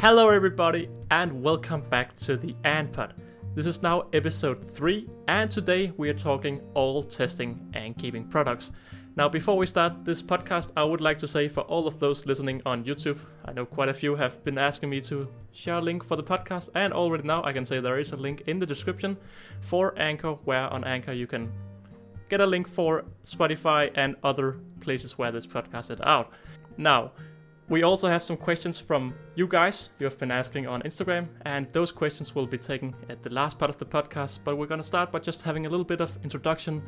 Hello everybody and welcome back to the Ant-Pod. This is now episode 3 and today we are talking all testing and keeping products. Now before we start this podcast, I would like to say for all of those listening on YouTube, I know quite a few have been asking me to share a link for the podcast, and already now I can say there is a link in the description for Anchor, where on Anchor you can get a link for Spotify and other places where this podcast is out. Now, we also have some questions from you guys you have been asking on Instagram, and those questions will be taken at the last part of the podcast, but we're going to start by just having a little bit of introduction,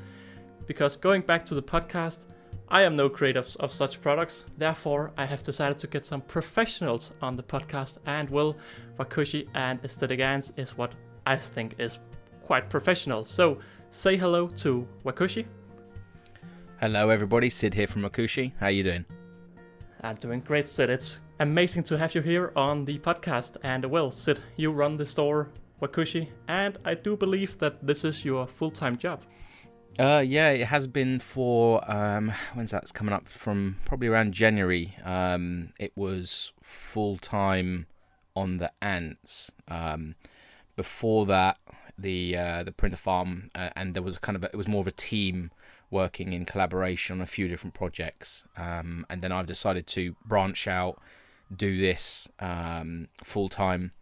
because going back to the podcast, I am no creator of such products, therefore I have decided to get some professionals on the podcast, and Wakooshi and Aesthetic Ants is what I think is quite professional. So say hello to Wakooshi. Hello everybody, Sid here from Wakooshi. How you doing? I'm doing great, Sid. It's amazing to have you here on the podcast. And Sid, you run the store Wakooshi, and I do believe that this is your full-time job. Yeah, it has been for, when's that coming up? From probably around January. It was full-time on the ants. Before that, the printer farm, and there was it was more of a team working in collaboration on a few different projects, and then I've decided to branch out, do this full time.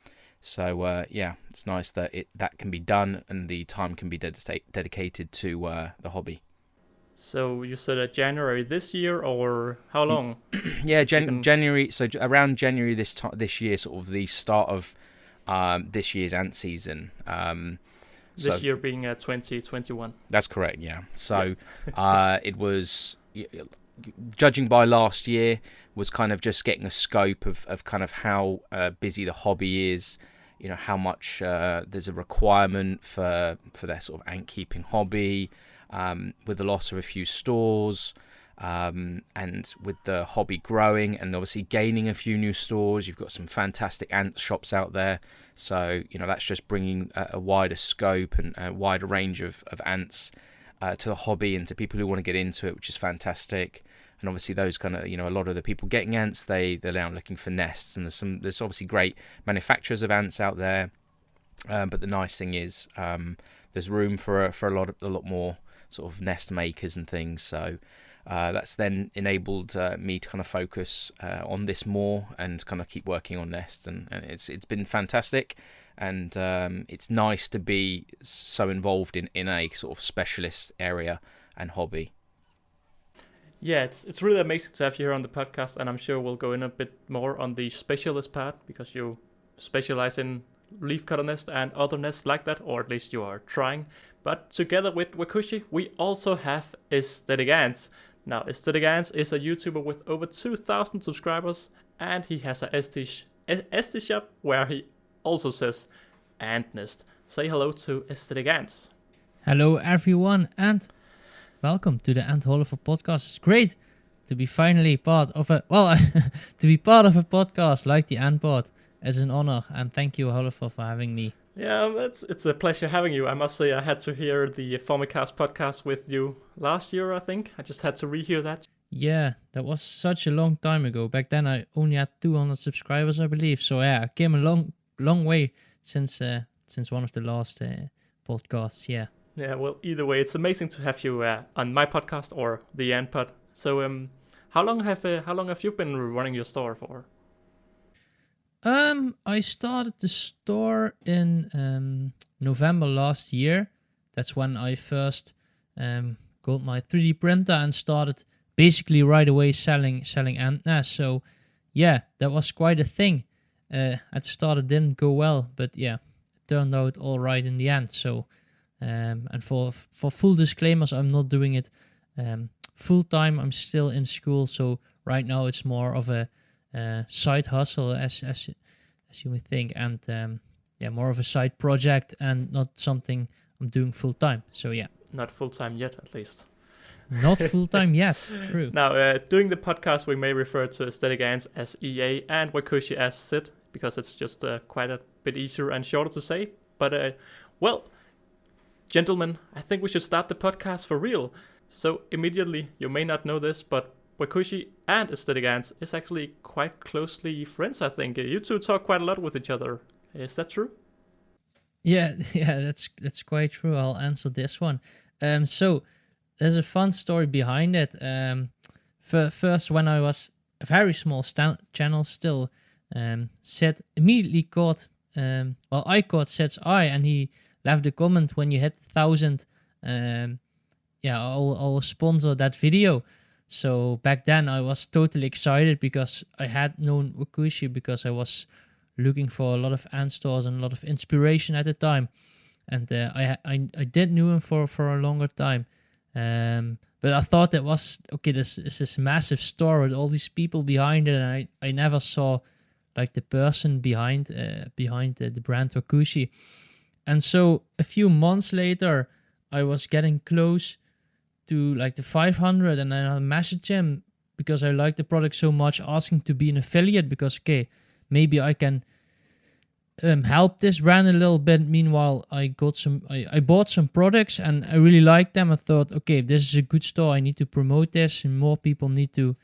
So yeah, it's nice that that can be done and the time can be dedicated to the hobby. So you said January this year, or how long? Yeah, January. So around January this year, sort of the start of this year's ant season. This year being 2021. That's correct, yeah. So it was, judging by last year, was kind of just getting a scope of kind of how busy the hobby is, you know, how much there's a requirement for their sort of ant keeping hobby, with the loss of a few stores, and with the hobby growing and obviously gaining a few new stores. You've got some fantastic ant shops out there, so you know that's just bringing a wider scope and a wider range of ants to the hobby and to people who want to get into it, which is fantastic. And obviously those kind of, you know, a lot of the people getting ants, they're now looking for nests, and there's obviously great manufacturers of ants out there, but the nice thing is there's room for a lot more sort of nest makers and things. So that's then enabled me to kind of focus on this more and kind of keep working on nests, and it's been fantastic, and it's nice to be so involved in a sort of specialist area and hobby. Yeah, it's really amazing to have you here on the podcast, and I'm sure we'll go in a bit more on the specialist part, because you specialize in leafcutter nest and other nests like that, or at least you are trying. But together with Wakooshi, we also have Aesthetic Ants. Now, Aesthetic Ants is a YouTuber with over 2,000 subscribers, and he has a Etsy shop where he also says Ant Nest. Say hello to Aesthetic Ants. Hello everyone, and welcome to the Ant Oliver podcast. It's great to be finally part of a podcast like the Ant-Pod. It's an honor, and thank you, Oliver, for having me. Yeah, it's a pleasure having you. I must say I had to hear the Formicast podcast with you last year, I think. I just had to rehear that. Yeah, that was such a long time ago. Back then I only had 200 subscribers, I believe. So yeah, I came a long way since one of the last podcasts, yeah. Yeah, well, either way, it's amazing to have you on my podcast or the Ant-Pod. So how long have you been running your store for? I started the store in November last year. That's when I first got my 3D printer and started basically right away selling ant nests. So yeah, that was quite a thing. At the start it didn't go well, but yeah, it turned out all right in the end. So and for full disclaimers, I'm not doing it full time. I'm still in school, so right now it's more of a side hustle as you would think, and more of a side project and not something I'm doing full time. So yeah, not full time yet, at least. Not full time yet. True. Now, doing the podcast, we may refer to Aesthetic Ants as EA and Wakooshi as Sid, because it's just quite a bit easier and shorter to say. But gentlemen, I think we should start the podcast for real. So immediately, you may not know this, but Wakooshi and Aesthetic Ants is actually quite closely friends, I think. You two talk quite a lot with each other. Is that true? Yeah, yeah, that's quite true. I'll answer this one. So there's a fun story behind it. First, when I was a very small channel still, Seth immediately caught. I caught Seth's eye, and he left a comment when you hit 1,000. I'll sponsor that video. So back then I was totally excited because I had known Wakooshi because I was looking for a lot of ant stores and a lot of inspiration at the time, and I did knew him for a longer time, but I thought it was okay. This is this massive store with all these people behind it, and I never saw like the person behind the brand Wakooshi. And so a few months later, I was getting close to like the 500, and then I messaged him because I liked the product so much, asking to be an affiliate because okay, maybe I can help this brand a little bit. Meanwhile, I bought some products and I really liked them. I thought, okay, if this is a good store, I need to promote this, and more people need to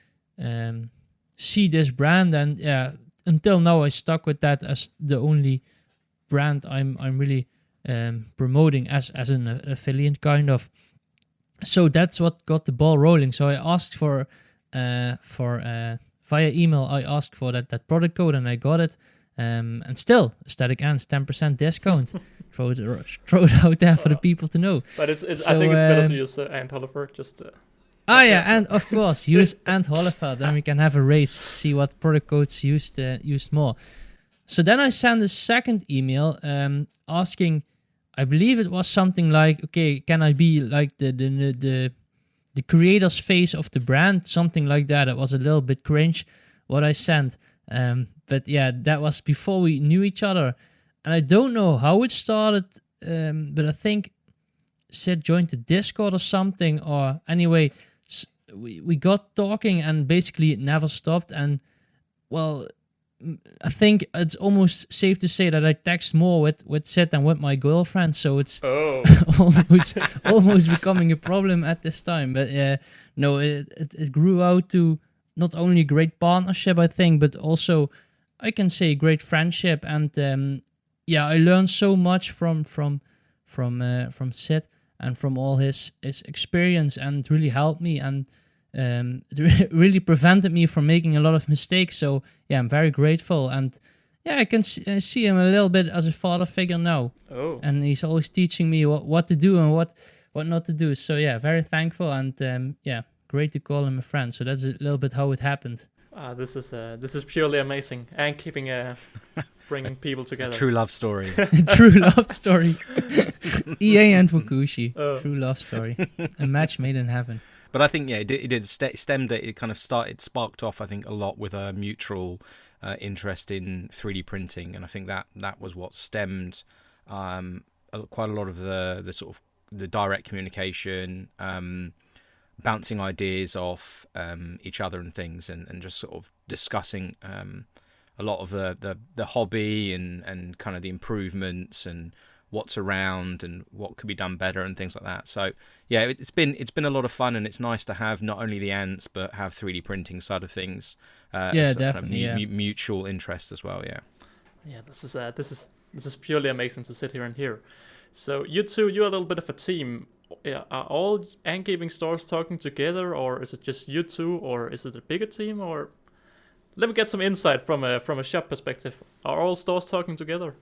see this brand. And yeah, until now, I stuck with that as the only brand I'm really promoting as an affiliate kind of. So that's what got the ball rolling. So I asked for via email. I asked for that product code, and I got it. And still, Aesthetic Ants 10% discount. throw it out there for the people to know. But I think it's better to use Ant Oliver. And of course, use Ant Oliver. Then we can have a race, see what product codes used more. So then I sent a second email asking. I believe it was something like, okay, can I be like the creator's face of the brand? Something like that. It was a little bit cringe what I sent. But yeah, that was before we knew each other. And I don't know how it started, but I think Sid joined the Discord or something. Or anyway, we got talking and basically it never stopped. And well, I think it's almost safe to say that I text more with Sid than with my girlfriend. So it's almost becoming a problem at this time. But no, it grew out to not only great partnership, I think, but also I can say great friendship. And I learned so much from Sid and from all his experience, and it really helped me, and it really prevented me from making a lot of mistakes. So yeah, I'm very grateful, and yeah, I can see him a little bit as a father figure now. And he's always teaching me what to do and what not to do. So yeah, very thankful, and great to call him a friend. So that's a little bit how it happened. This is purely amazing, and bringing people together. A true love story. True love story. EA and Wakooshi. True love story. A match made in heaven. But I think it stemmed. It kind of sparked off. I think a lot with a mutual interest in 3D printing, and I think that was what stemmed quite a lot of the sort of the direct communication. Bouncing ideas off each other and things, and just sort of discussing a lot of the hobby and kind of the improvements and what's around and what could be done better and things like that. So yeah, it's been a lot of fun, and it's nice to have not only the ants but have 3D printing side of things. Definitely. Kind of mutual interest as well. Yeah. Yeah, this is purely amazing to sit here and hear. So you're a little bit of a team. Yeah, are all ant keeping stores talking together, or is it just you two, or is it a bigger team? Or let me get some insight from a shop perspective. Are all stores talking together?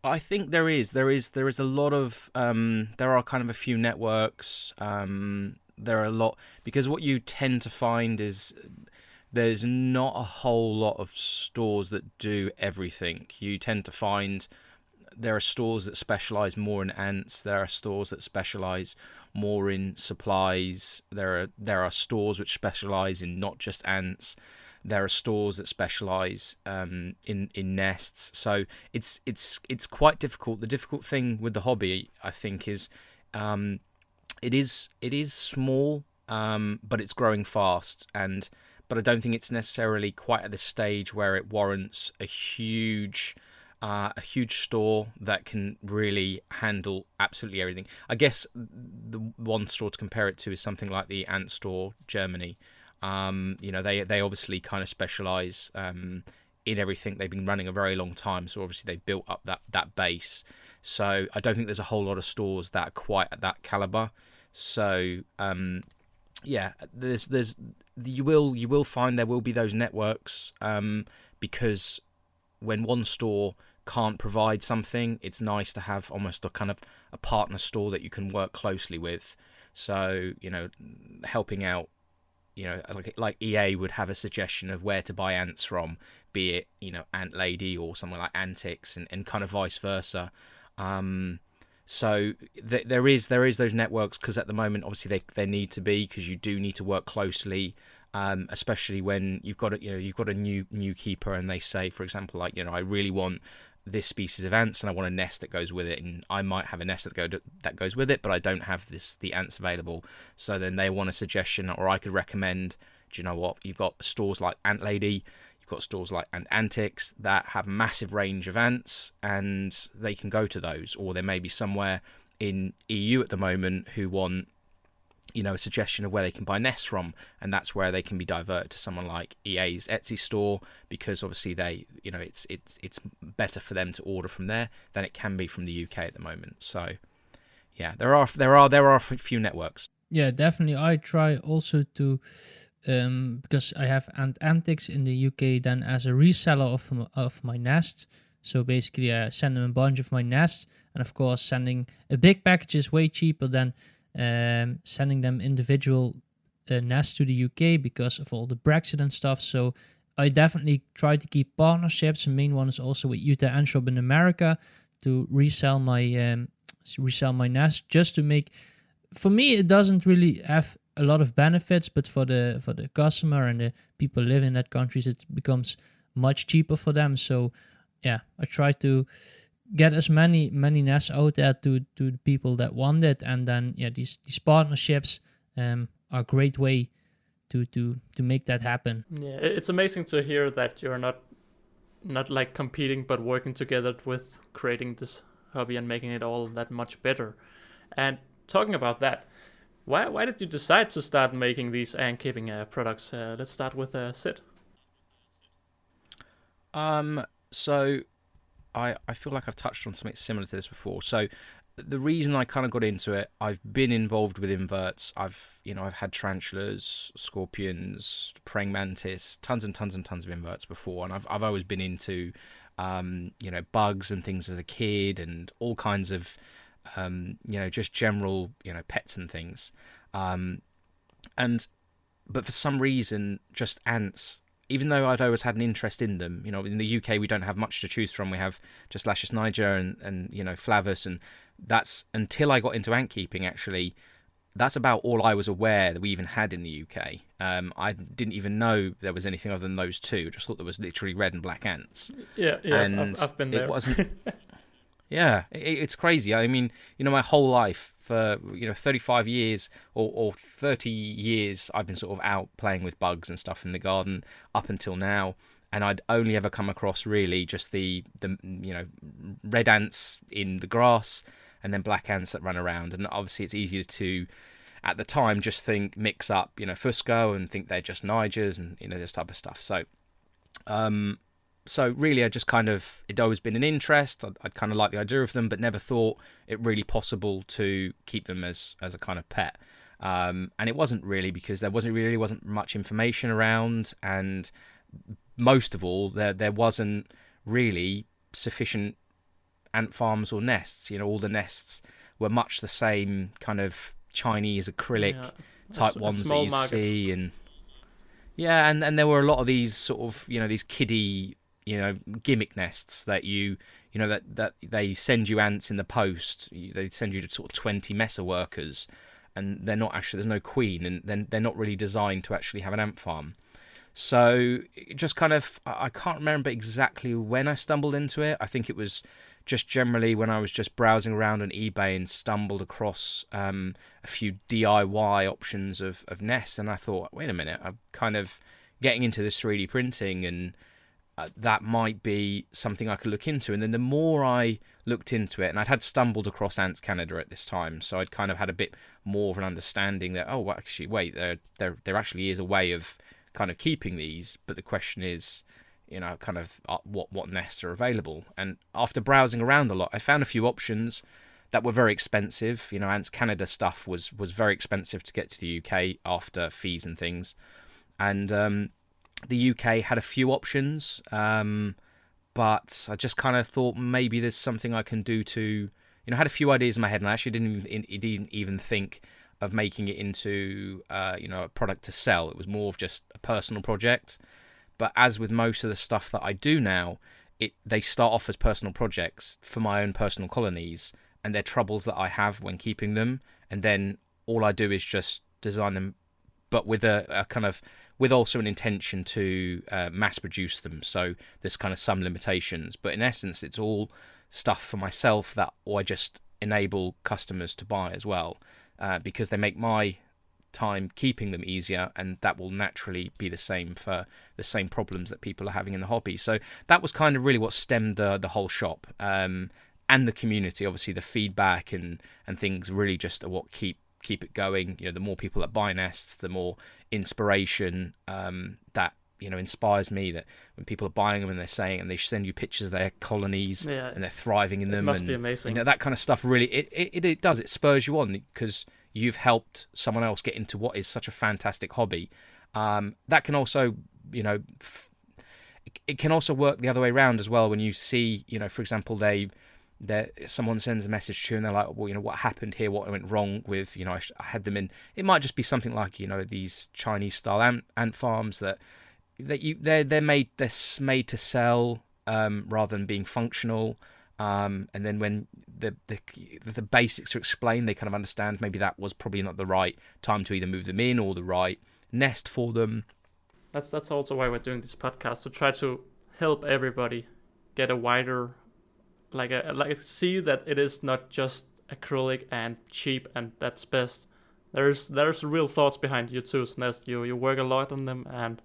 I think there is a lot of there are kind of a few networks. There are a lot, because what you tend to find is there's not a whole lot of stores that do everything. You tend to find there are stores that specialize more in ants. There are stores that specialize more in supplies. There are stores which specialize in not just ants. There are stores that specialize in nests. So it's quite difficult. The difficult thing with the hobby, I think, is it is small, but it's growing fast. But I don't think it's necessarily quite at the stage where it warrants a huge store that can really handle absolutely everything. I guess the one store to compare it to is something like the Ant Store Germany, They obviously kind of specialize in everything. They've been running a very long time, so obviously they've built up that base. So I don't think there's a whole lot of stores that are quite at that caliber. So you will find there will be those networks, because when one store can't provide something, it's nice to have almost a kind of a partner store that you can work closely with. So helping out, like EA would have a suggestion of where to buy ants from, be it Ant Lady or somewhere like Antix, and kind of vice versa. So there is those networks, because at the moment obviously they need to be, because you do need to work closely, especially when you've got a new keeper and they say, for example, like I really want this species of ants and I want a nest that goes with it, and I might have a nest that goes with it, but I don't have the ants available. So then they want a suggestion, or I could recommend, do you know what, you've got stores like Ant Lady, you've got stores like Antix that have massive range of ants, and they can go to those. Or there may be somewhere in EU at the moment who want a suggestion of where they can buy nests from, and that's where they can be diverted to someone like EA's Etsy store, because obviously they it's better for them to order from there than it can be from the UK at the moment. So yeah, there are a few networks. Yeah, definitely. I try also to because I have Antix in the UK then as a reseller of my nests. So basically I send them a bunch of my nests, and of course sending a big package is way cheaper than sending them individual nests to the UK because of all the Brexit and stuff. So I definitely try to keep partnerships. The main one is also with Utah Ant Shop in America to resell my nest, just to make, for me it doesn't really have a lot of benefits, but for the customer and the people live in that countries, it becomes much cheaper for them. So yeah, I try to get as many nests out there to the people that want it, and then these partnerships are a great way to make that happen. Yeah, it's amazing to hear that you're not like competing, but working together with creating this hobby and making it all that much better. And talking about that, why did you decide to start making these ant keeping products? Let's start with Sid. So I feel like I've touched on something similar to this before. So the reason I kind of got into it, I've been involved with inverts. I've had tarantulas, scorpions, praying mantis, tons and tons and tons of inverts before, and I've always been into bugs and things as a kid, and all kinds of just general pets and things. But for some reason, just ants, even though I'd always had an interest in them, in the UK we don't have much to choose from. We have just Lasius niger and Flavus, and that's, until I got into ant keeping, actually, that's about all I was aware that we even had in the UK. I didn't even know there was anything other than those two. Just thought there was literally red and black ants. Yeah, and I've been there. It wasn't. Yeah, it's crazy. I mean, my whole life, for 35 years or 30 years, I've been sort of out playing with bugs and stuff in the garden up until now, and I'd only ever come across really just the red ants in the grass and then black ants that run around. And obviously it's easier to, at the time, just think mix up Fusco and think they're just Nigers and this type of stuff. So really, I just it'd always been an interest. I'd kind of like the idea of them, but never thought it really possible to keep them as a kind of pet. And it wasn't really because there wasn't much information around, and most of all, there wasn't really sufficient ant farms or nests. All the nests were much the same kind of Chinese acrylic type ones that you see, and and there were a lot of these sort of these kiddie gimmick nests that that they send you ants in the post. They send you to sort of 20 mesa workers, and they're not actually, there's no queen, and then they're not really designed to actually have an ant farm. So it just I can't remember exactly when I stumbled into it. I think it was just generally when I was just browsing around on eBay and stumbled across a few DIY options of nests, and I thought, wait a minute, I'm kind of getting into this 3D printing, and that might be something I could look into. And then the more I looked into it, and I'd had stumbled across Ants Canada at this time, so I'd kind of had a bit more of an understanding that, oh, well, actually, wait, there actually is a way of kind of keeping these, but the question is, kind of what nests are available. And after browsing around a lot, I found a few options that were very expensive. Ants Canada stuff was very expensive to get to the UK after fees and things, and the UK had a few options, but I just kind of thought maybe there's something I can do to, I had a few ideas in my head, and I actually didn't even think of making it into, a product to sell. It was more of just a personal project. But as with most of the stuff that I do now, they start off as personal projects for my own personal colonies, and they're troubles that I have when keeping them, and then all I do is just design them, but with a kind of, with also an intention to mass produce them. So there's kind of some limitations, but in essence, it's all stuff for myself that I just enable customers to buy as well, because they make my time keeping them easier, and that will naturally be the same for the same problems that people are having in the hobby. So that was kind of really what stemmed the whole shop, and the community. Obviously, the feedback and things really just are what keep it going. The more people that buy nests, the more inspiration that inspires me, that when people are buying them and they're saying, and they send you pictures of their colonies, and they're thriving in them, must be amazing. That kind of stuff really it does, it spurs you on, because you've helped someone else get into what is such a fantastic hobby. That can also, it can also work the other way around as well, when you see, for example, someone sends a message to you and they're like, well, what happened here, what went wrong with, I had them in, it might just be something like, these Chinese style ant farms that they're made to sell, rather than being functional. And then when the basics are explained, they kind of understand maybe that was probably not the right time to either move them in or the right nest for them. That's also why we're doing this podcast, to try to help everybody get a wider, like see that it is not just acrylic and cheap and that's best. There's real thoughts behind your tools nest. You work a lot on them, and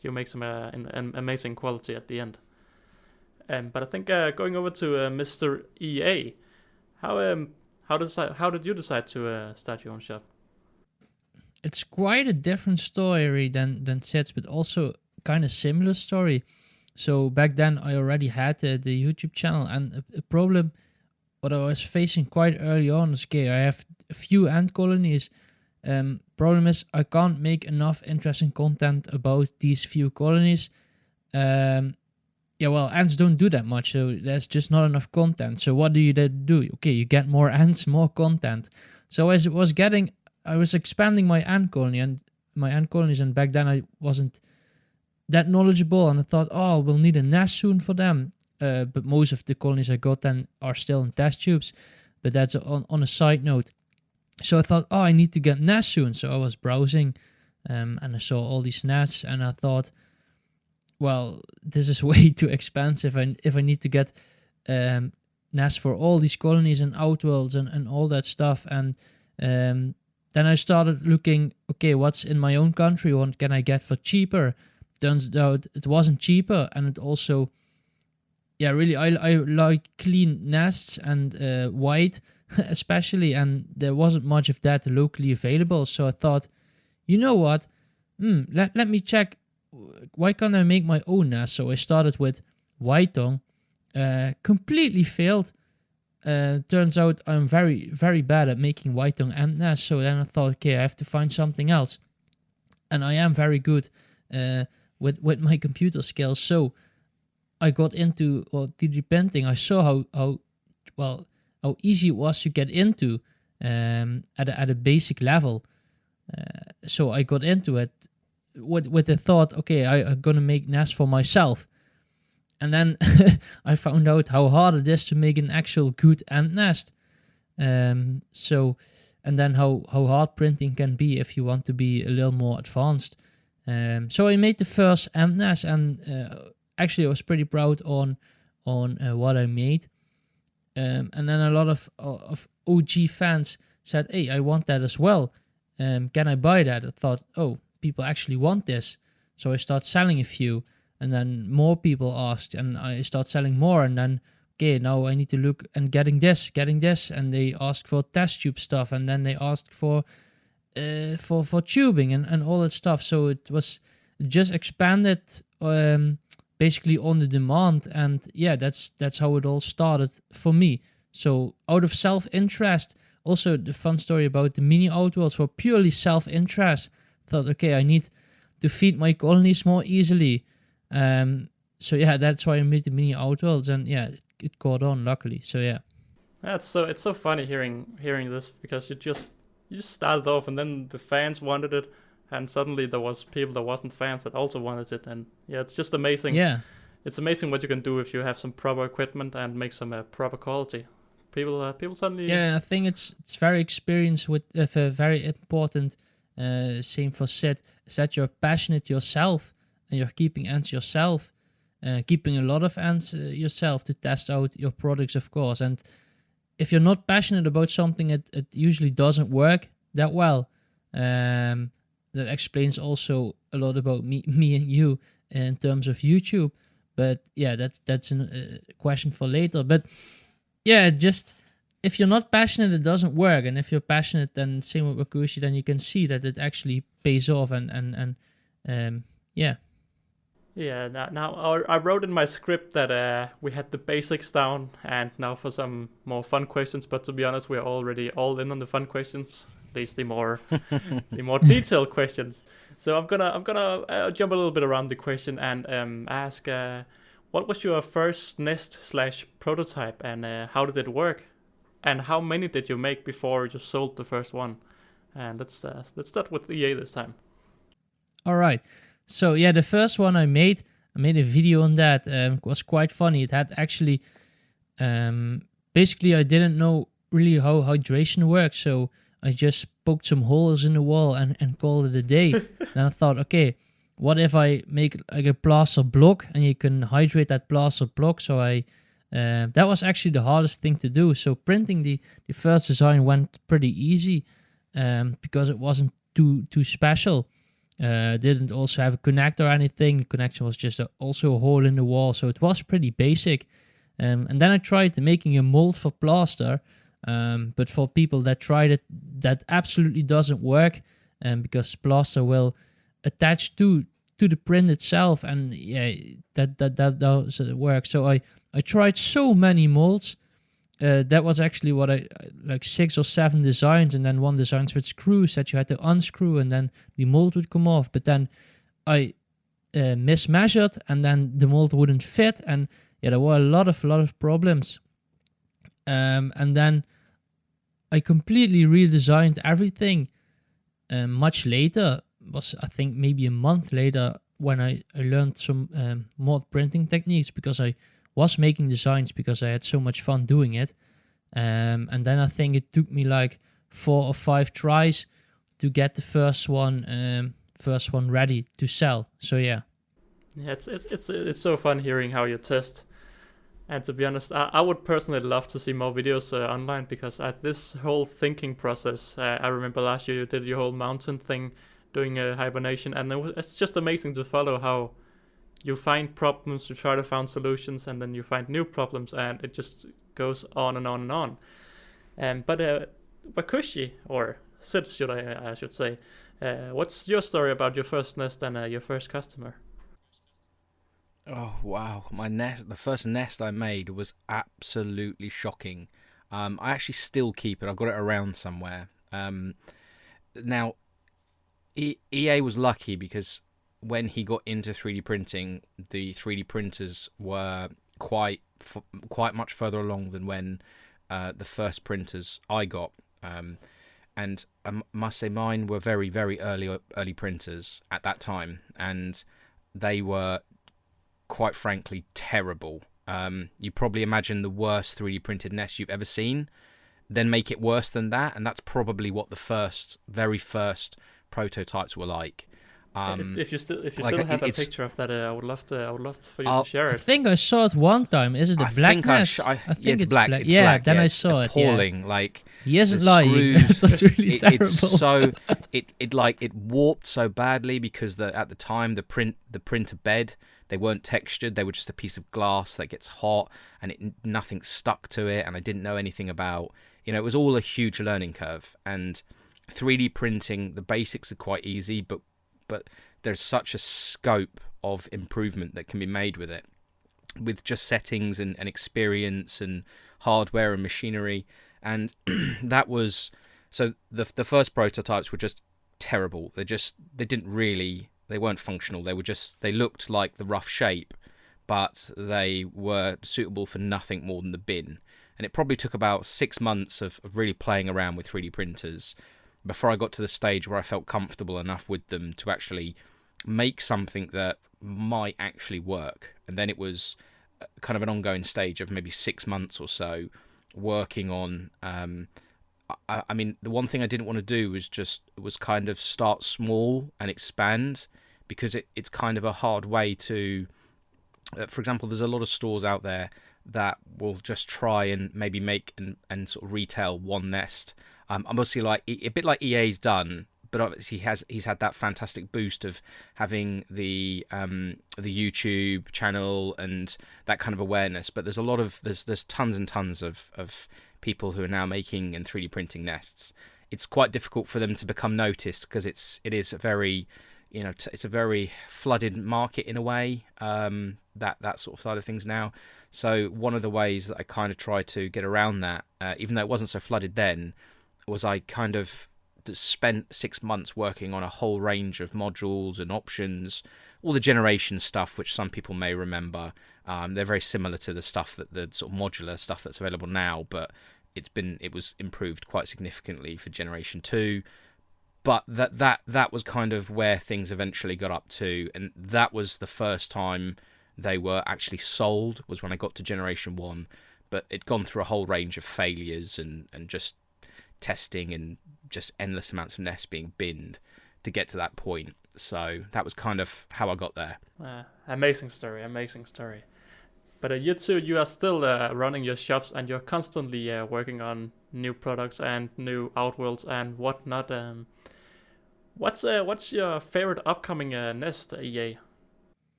you make some an amazing quality at the end. But I think going over to Mr. EA, how did you decide to start your own shop? It's quite a different story than Sid's, but also kind of similar story. So back then I already had the YouTube channel, and a problem what I was facing quite early on is, okay, I have a few ant colonies. Problem is I can't make enough interesting content about these few colonies. Well, ants don't do that much, so there's just not enough content. So what do you then do? Okay, you get more ants, more content. So as it was I was expanding my ant colonies, and back then I wasn't that knowledgeable, and I thought, oh, we'll need a nest soon for them. But most of the colonies I got then are still in test tubes. But that's on a side note. So I thought, oh, I need to get nests soon. So I was browsing, and I saw all these nests, and I thought, well, this is way too expensive. And if I need to get nests for all these colonies and outworlds and all that stuff, and then I started looking, okay, what's in my own country? What can I get for cheaper? Turns out it wasn't cheaper, and it also, really, I like clean nests and white especially, and there wasn't much of that locally available. So I thought, you know what? Let me check. Why can't I make my own nest? So I started with white tongue. Completely failed. Turns out I'm very, very bad at making white tongue ant nests. So then I thought, okay, I have to find something else. And I am very good with my computer skills. So I got into 3D printing. I saw how easy it was to get into at a basic level. So I got into it with the thought, okay, I'm gonna make nests for myself. And then I found out how hard it is to make an actual good ant nest. And then how hard printing can be if you want to be a little more advanced. So I made the first ant nest, and actually I was pretty proud on what I made. And then a lot of OG fans said, hey, I want that as well. Can I buy that? I thought, oh, people actually want this. So I started selling a few. and then more people asked, and I start selling more, and then okay, now I need to look and getting this, and they asked for test tube stuff, and then they asked for tubing and all that stuff. So it was just expanded basically on the demand, and yeah, that's how it all started for me. So out of self-interest, also the fun story about the mini outworlds, for purely self-interest, thought, okay, I need to feed my colonies more easily. So yeah, that's why I made the mini outworlds, and yeah, it caught on, luckily. So yeah. It's so funny hearing this, because you just started off, and then the fans wanted it, and suddenly there was people that wasn't fans that also wanted it, and yeah, it's just amazing. Yeah, it's amazing what you can do if you have some proper equipment and make some proper quality. People suddenly. Yeah, I think it's very experienced with a very important. Same for Sid, is that you're passionate yourself, and you're keeping ants yourself, keeping a lot of ants yourself to test out your products, of course. And if you're not passionate about something, it usually doesn't work that well. That explains also a lot about me and you in terms of YouTube. But yeah, that's a question for later. But yeah, just if you're not passionate, it doesn't work. And if you're passionate, then same with Wakooshi, then you can see that it actually pays off. And yeah. Yeah, now I wrote in my script that we had the basics down, and now for some more fun questions. But to be honest, we're already all in on the fun questions, at least the more detailed questions. So I'm gonna jump a little bit around the question and ask, what was your first nest/prototype, and how did it work, and how many did you make before you sold the first one? And let's start with EA this time. All right. So yeah, the first one I made a video on that. It was quite funny. It had actually, basically I didn't know really how hydration works, so I just poked some holes in the wall and called it a day. Then I thought, okay, what if I make like a plaster block, and you can hydrate that plaster block? So that was actually the hardest thing to do. So printing the first design went pretty easy, because it wasn't too special. Didn't also have a connector or anything. The connection was just also a hole in the wall, so it was pretty basic. And then I tried making a mold for plaster, but for people that tried it, that absolutely doesn't work, because plaster will attach to the print itself, and yeah, that doesn't work. So I tried so many molds. That was actually what I like 6 or 7 designs, and then one design with screws that you had to unscrew, and then the mold would come off. But then I mismeasured, and then the mold wouldn't fit, and yeah, there were a lot of problems. And then I completely redesigned everything. Much later, was I think maybe a month later, when I learned some mod printing techniques, because I was making designs because I had so much fun doing it. And then I think it took me like 4 or 5 tries to get the first one ready to sell. So yeah. Yeah, it's so fun hearing how you test. And to be honest, I would personally love to see more videos online, because this whole thinking process, I remember last year you did your whole mountain thing, doing a hibernation, and it's just amazing to follow how you find problems, you try to find solutions, and then you find new problems, and it just goes on and on and on. But Wakooshi, or Sid, I should say, what's your story about your first nest and your first customer? Oh wow, the first nest I made was absolutely shocking. I actually still keep it. I've got it around somewhere. Now, EA was lucky, because when he got into 3D printing, the 3D printers were quite much further along than when the first printers I got. And I must say, mine were very, very early printers at that time, and they were, quite frankly, terrible. You probably imagine the worst 3D printed nest you've ever seen, then make it worse than that, and that's probably what the very first prototypes were like. If you like, still have a it's- picture of that, I would love for you I'll- to share I it. think I saw it one time. Is it the I black think nest? I yeah, think it's black. It's yeah, black. then yeah, I it's saw it. Yeah, appalling. Like he isn't the lying. screws, That's really terrible. it's so it warped so badly because at the time the printer bed, they weren't textured. They were just a piece of glass that gets hot and nothing stuck to it. And I didn't know anything about, it was all a huge learning curve. And 3D printing, the basics are quite easy, but there's such a scope of improvement that can be made with it, with just settings and experience and hardware and machinery. And that was, so the first prototypes were just terrible. They weren't functional. They looked like the rough shape, but they were suitable for nothing more than the bin. And it probably took about 6 months of really playing around with 3D printers before I got to the stage where I felt comfortable enough with them to actually make something that might actually work. And then it was kind of an ongoing stage of maybe 6 months or so working on I mean, the one thing I didn't want to do was kind of start small and expand, because it's kind of a hard way to for example, there's a lot of stores out there that will just try and maybe make and sort of retail one nest. Obviously, like a bit like EA's done, but obviously he's had that fantastic boost of having the YouTube channel and that kind of awareness. But there's a lot of there's tons and tons of people who are now making and 3D printing nests. It's quite difficult for them to become noticed because it is a very it's a very flooded market in a way, that sort of side of things now. So one of the ways that I kind of tried to get around that, even though it wasn't so flooded then, was I kind of spent 6 months working on a whole range of modules and options, all the generation stuff, which some people may remember. They're very similar to the stuff the sort of modular stuff that's available now, but it was improved quite significantly for generation 2. But that was kind of where things eventually got up to, and that was the first time they were actually sold, was when I got to generation 1. But it'd gone through a whole range of failures and just testing and just endless amounts of nests being binned to get to that point. So that was kind of how I got there. Amazing story. But you are still running your shops, and you're constantly working on new products and new outworlds and whatnot. What's your favorite upcoming nest, EA?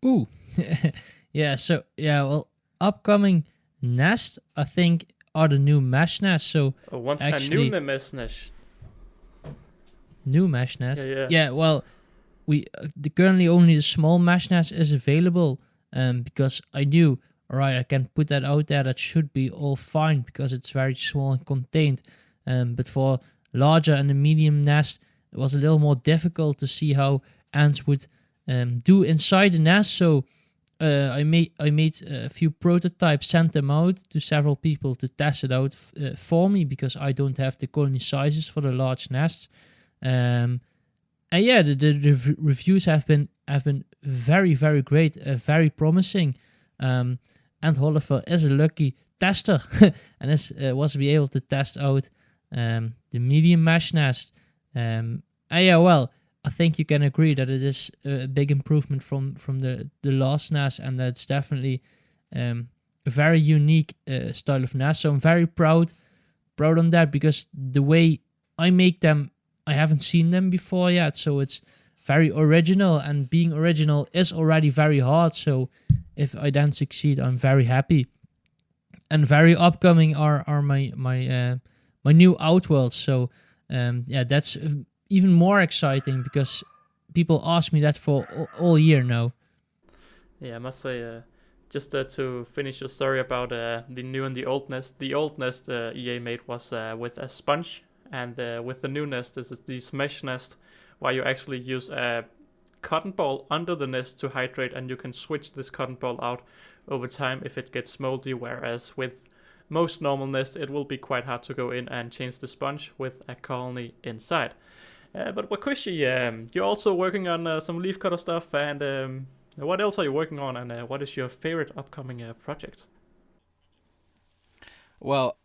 Ooh, yeah. So well, upcoming nest I think are the new mesh nests. So actually, a new mesh nest. New mesh nest. Yeah. Well, currently only the small mesh nest is available. Because I knew, all right, I can put that out there. That should be all fine because it's very small and contained. But for larger and the medium nest, it was a little more difficult to see how ants would do inside the nest. So I made a few prototypes, sent them out to several people to test it out for me, because I don't have the colony sizes for the large nests. And yeah, the reviews have been very, very great, very promising. And Oliver is a lucky tester and was be able to test out the medium mesh nest. Yeah, well, I think you can agree that it is a big improvement from the last nest, and that's definitely a very unique style of nest. So I'm very proud on that, because the way I make them, I haven't seen them before yet, so it's very original, and being original is already very hard. So if I then succeed, I'm very happy. And very upcoming are my new outworlds. So yeah, that's even more exciting, because people ask me that for all year now. Yeah, I must say, just to finish your story about the new and the old nest. The old nest EA made was with a sponge, and with the new nest, this is this mesh nest, where you actually use a cotton ball under the nest to hydrate, and you can switch this cotton ball out over time if it gets moldy, whereas with most normal nests it will be quite hard to go in and change the sponge with a colony inside. But Wakooshi, you're also working on some leafcutter stuff, and what else are you working on, and what is your favorite upcoming project? Well,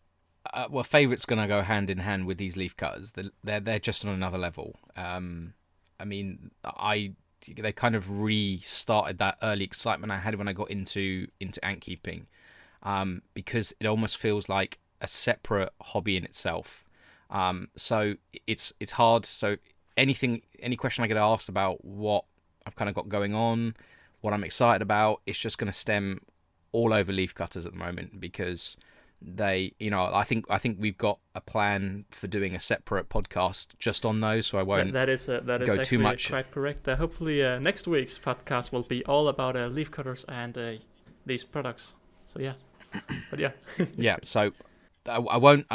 favorite's gonna go hand in hand with these leaf cutters. They're just on another level. I mean, they kind of restarted that early excitement I had when I got into ant keeping, because it almost feels like a separate hobby in itself. So it's hard. So any question I get asked about what I've kind of got going on, what I'm excited about, it's just going to stem all over leaf cutters at the moment, because they, I think we've got a plan for doing a separate podcast just on those, so I won't that is go too much. Quite correct. Hopefully next week's podcast will be all about leaf cutters and these products. So yeah, but yeah. Yeah, so I won't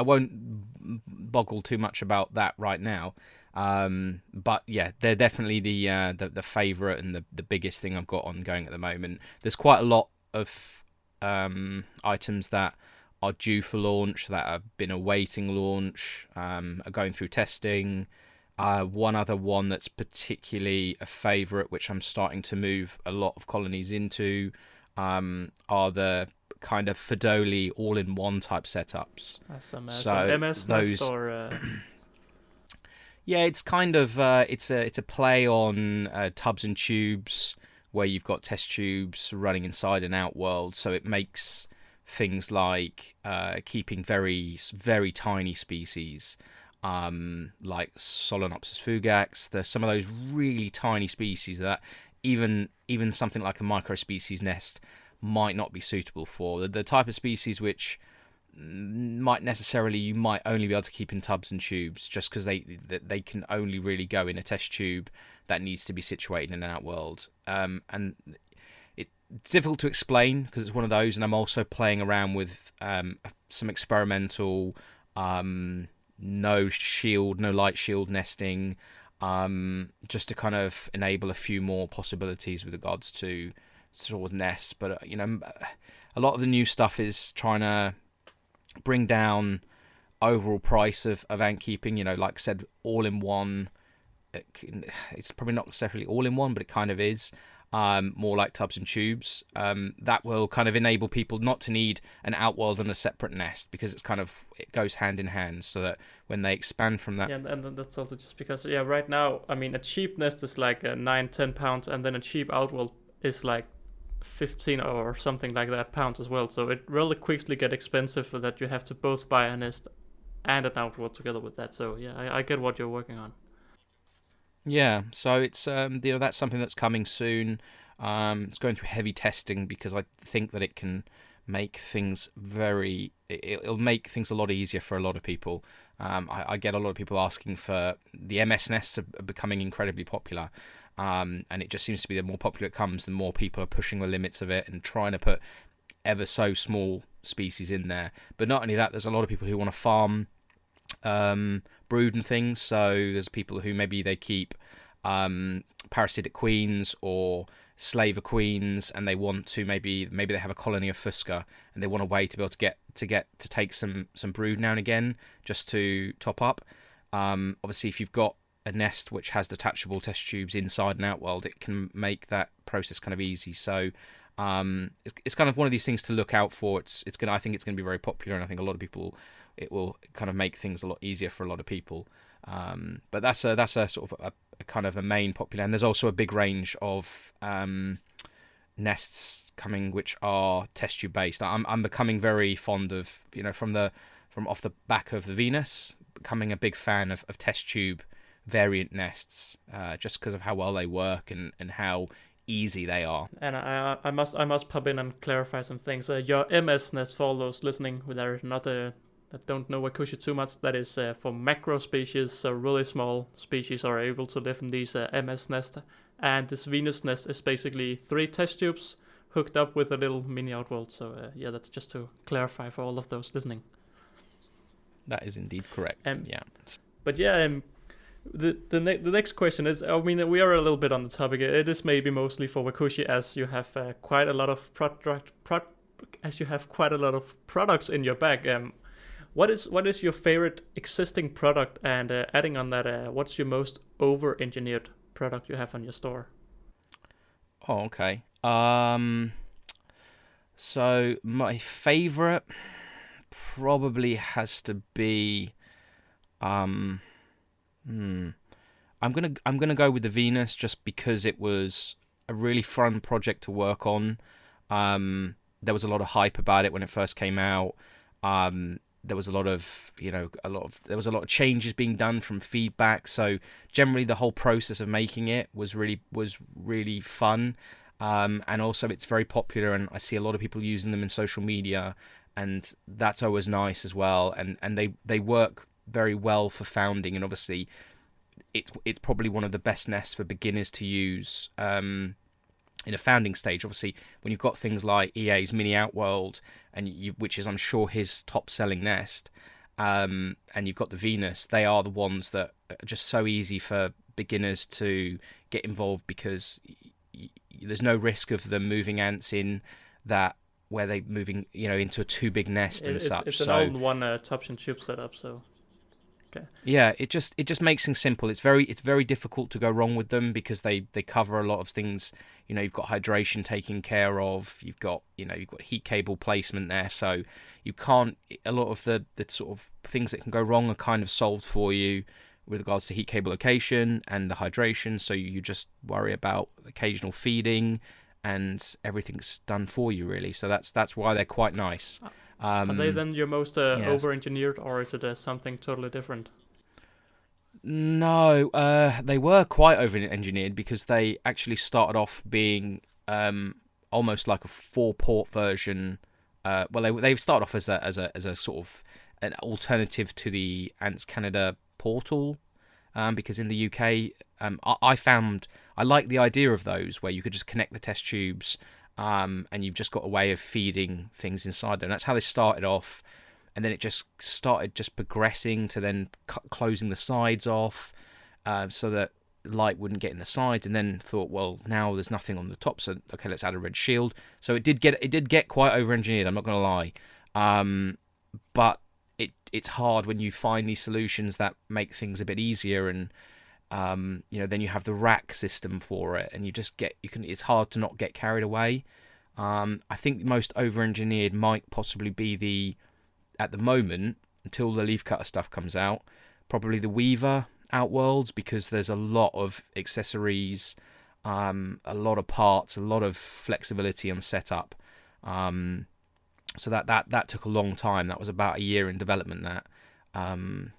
boggle too much about that right now. But yeah, they're definitely the favorite and the biggest thing I've got ongoing at the moment. There's quite a lot of items that are due for launch, that have been awaiting launch, are going through testing. One other one that's particularly a favorite, which I'm starting to move a lot of colonies into, are the kind of Fedoli all-in-one type setups. Some so MS those nest or yeah, it's kind of it's a play on tubs and tubes, where you've got test tubes running inside an outworld, so it makes things like keeping very, very tiny species, like Solenopsis fugax. There's some of those really tiny species that even something like a microspecies nest might not be suitable for. The type of species which you might only be able to keep in tubs and tubes, just because they can only really go in a test tube that needs to be situated in an outworld. And it's difficult to explain because it's one of those, and I'm also playing around with some experimental no light shield nesting, just to kind of enable a few more possibilities with regards to sort of nests. But a lot of the new stuff is trying to bring down overall price of ant keeping. Like I said, all in one. It's probably not necessarily all in one, but it kind of is. More like tubs and tubes. That will kind of enable people not to need an outworld and a separate nest, because it goes hand in hand, so that when they expand from that. Yeah, and that's also just because right now, I mean, a cheap nest is like 9-10 pounds, and then a cheap outworld is like 15 or something like that pounds as well. So it really quickly get expensive for that you have to both buy a nest and an outworld together with that. So yeah, I get what you're working on. Yeah, so it's that's something that's coming soon. It's going through heavy testing, because I think that it can make things it'll make things a lot easier for a lot of people. I get a lot of people asking for the MS nests are becoming incredibly popular. And it just seems to be the more popular it comes, the more people are pushing the limits of it and trying to put ever so small species in there. But not only that, there's a lot of people who want to farm brood and things. So there's people who maybe they keep parasitic queens or slaver queens, and they want to maybe they have a colony of Fusca and they want a way to be able to take some brood now and again just to top up. Obviously, if you've got a nest which has detachable test tubes inside an outworld, it can make that process kind of easy. So it's kind of one of these things to look out for. I think it's going to be very popular, and I think a lot of people, it will kind of make things a lot easier for a lot of people. But that's a sort of a kind of a main popular, and there's also a big range of nests coming which are test tube based. I'm becoming very fond of, from off the back of the Venus, becoming a big fan of test tube variant nests, just because of how well they work and how easy they are. And I must pop in and clarify some things. Your MS nest, for all those listening that are not that don't know Wakooshi too much, that is for macro species, so really small species are able to live in these MS nests. And this Venus nest is basically 3 test tubes hooked up with a little mini outworld. So that's just to clarify for all of those listening. That is indeed correct. Yeah. But yeah, the next question is, I mean, we are a little bit on the topic. It is maybe mostly for Wakooshi, as you have quite a lot of products in your bag. What is your favorite existing product? And adding on that, what's your most over-engineered product you have on your store? Oh, okay. So my favorite probably has to be, I I'm gonna go with the Venus just because it was a really fun project to work on. There was a lot of hype about it when it first came out. There was a lot of changes being done from feedback. So generally, the whole process of making it was really fun. And also, it's very popular, and I see a lot of people using them in social media, and that's always nice as well. And they work very well for founding, and obviously, it's probably one of the best nests for beginners to use. In a founding stage, obviously, when you've got things like EA's Mini Outworld, which is, I'm sure, his top-selling nest, and you've got the Venus, they are the ones that are just so easy for beginners to get involved because there's no risk of them moving ants in that where they're moving, into a too big nest and such. It's an all-in-one top-shin tube setup, so. Okay. Yeah, it just makes things simple. It's very difficult to go wrong with them because they cover a lot of things. You've got hydration taken care of. You've got heat cable placement there, so you can't. A lot of the sort of things that can go wrong are kind of solved for you with regards to heat cable location and the hydration. So you just worry about occasional feeding, and everything's done for you really. So that's why they're quite nice. Are they then your most over-engineered, or is it something totally different? No, they were quite over-engineered because they actually started off being almost like a 4-port version. They started off as a sort of an alternative to the Ants Canada portal, because in the UK, I like the idea of those where you could just connect the test tubes. And you've just got a way of feeding things inside there. And that's how they started off. And then it just started progressing to then closing the sides off so that light wouldn't get in the sides. And then thought, well, now there's nothing on the top, so okay, let's add a red shield. So it did get quite over-engineered, I'm not going to lie. But it's hard when you find these solutions that make things a bit easier, and then you have the rack system for it, and it's hard to not get carried away. I think the most over-engineered might possibly be at the moment, until the leafcutter stuff comes out, probably the Weaver Outworlds, because there's a lot of accessories, a lot of parts, a lot of flexibility on setup. So that took a long time. That was about a year in development, and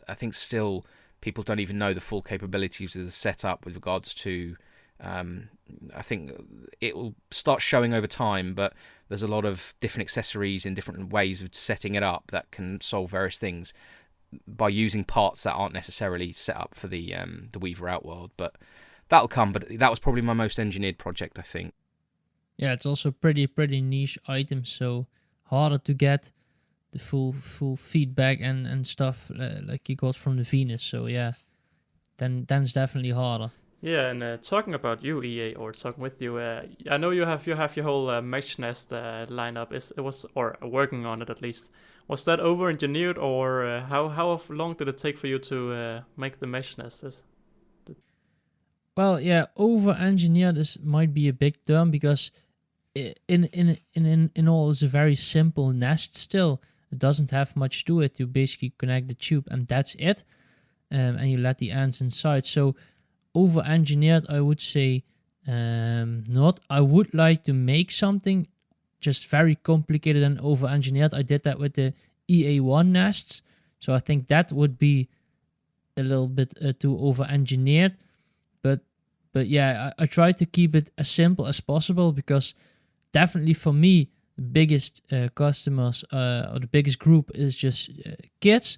I think still people don't even know the full capabilities of the setup with regards to. I think it will start showing over time, but there's a lot of different accessories and different ways of setting it up that can solve various things by using parts that aren't necessarily set up for the Weaver Outworld. But that'll come. But that was probably my most engineered project, I think. Yeah, it's also pretty niche item, so harder to get the full feedback and stuff like you got from the Venus. So yeah, then it's definitely harder. Yeah, and talking about you, EA, or talking with you, I know you have your whole mesh nest lineup. Or working on it at least. Was that over-engineered, or how long did it take for you to make the mesh nest? Well, yeah, over-engineered might be a big term, because in all, it's a very simple nest still. It doesn't have much to it. You basically connect the tube and that's it, and you let the ants inside. So over-engineered, I would say not. I would like to make something just very complicated and over-engineered. I did that with the EA1 nests, so I think that would be a little bit too over-engineered. But yeah, I try to keep it as simple as possible, because definitely for me, the biggest customers or the biggest group is just kids.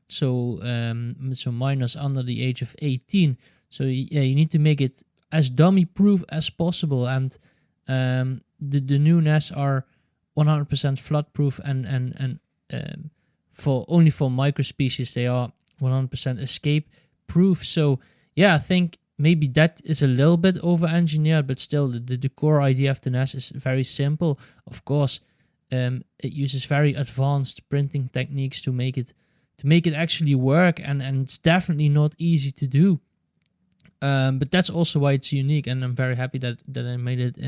So minors under the age of 18. So yeah, you need to make it as dummy-proof as possible, and the new nests are 100% flood-proof, and for microspecies they are 100% escape-proof. So yeah, I think maybe that is a little bit over-engineered, but still the core idea of the nest is very simple. Of course, it uses very advanced printing techniques to make it actually work, and it's definitely not easy to do. But that's also why it's unique, and I'm very happy that I made it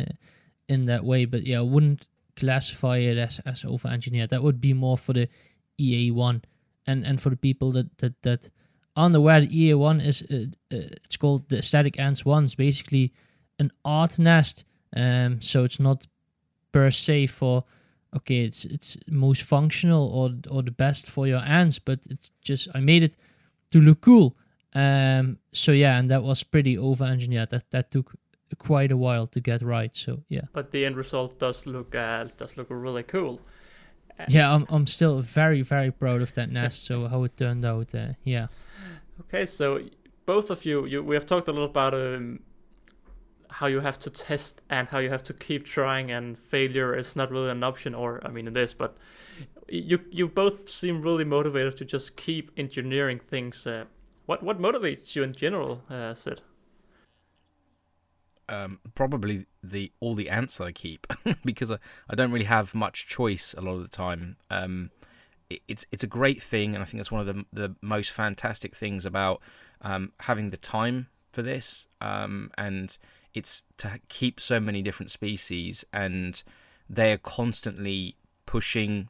in that way. But yeah, I wouldn't classify it as over-engineered. That would be more for the EA1 and for the people that unaware, the EA1 is it's called the Aesthetic Ants 1. It's basically an art nest. So it's not per se for it's most functional or the best for your ants, but it's just I made it to look cool. So yeah, and that was pretty over engineered. That took quite a while to get right. So yeah. But the end result does look really cool. Yeah, I'm still very, very proud of that nest. So how it turned out, yeah. Okay, so both of you we have talked a lot about how you have to test and how you have to keep trying, and failure is not really an option, or I mean it is, but you both seem really motivated to just keep engineering things. What motivates you in general, Sid? Probably all the ants that I keep because I don't really have much choice a lot of the time. It's a great thing, and I think that's one of the most fantastic things about having the time for this, and it's to keep so many different species, and they're constantly pushing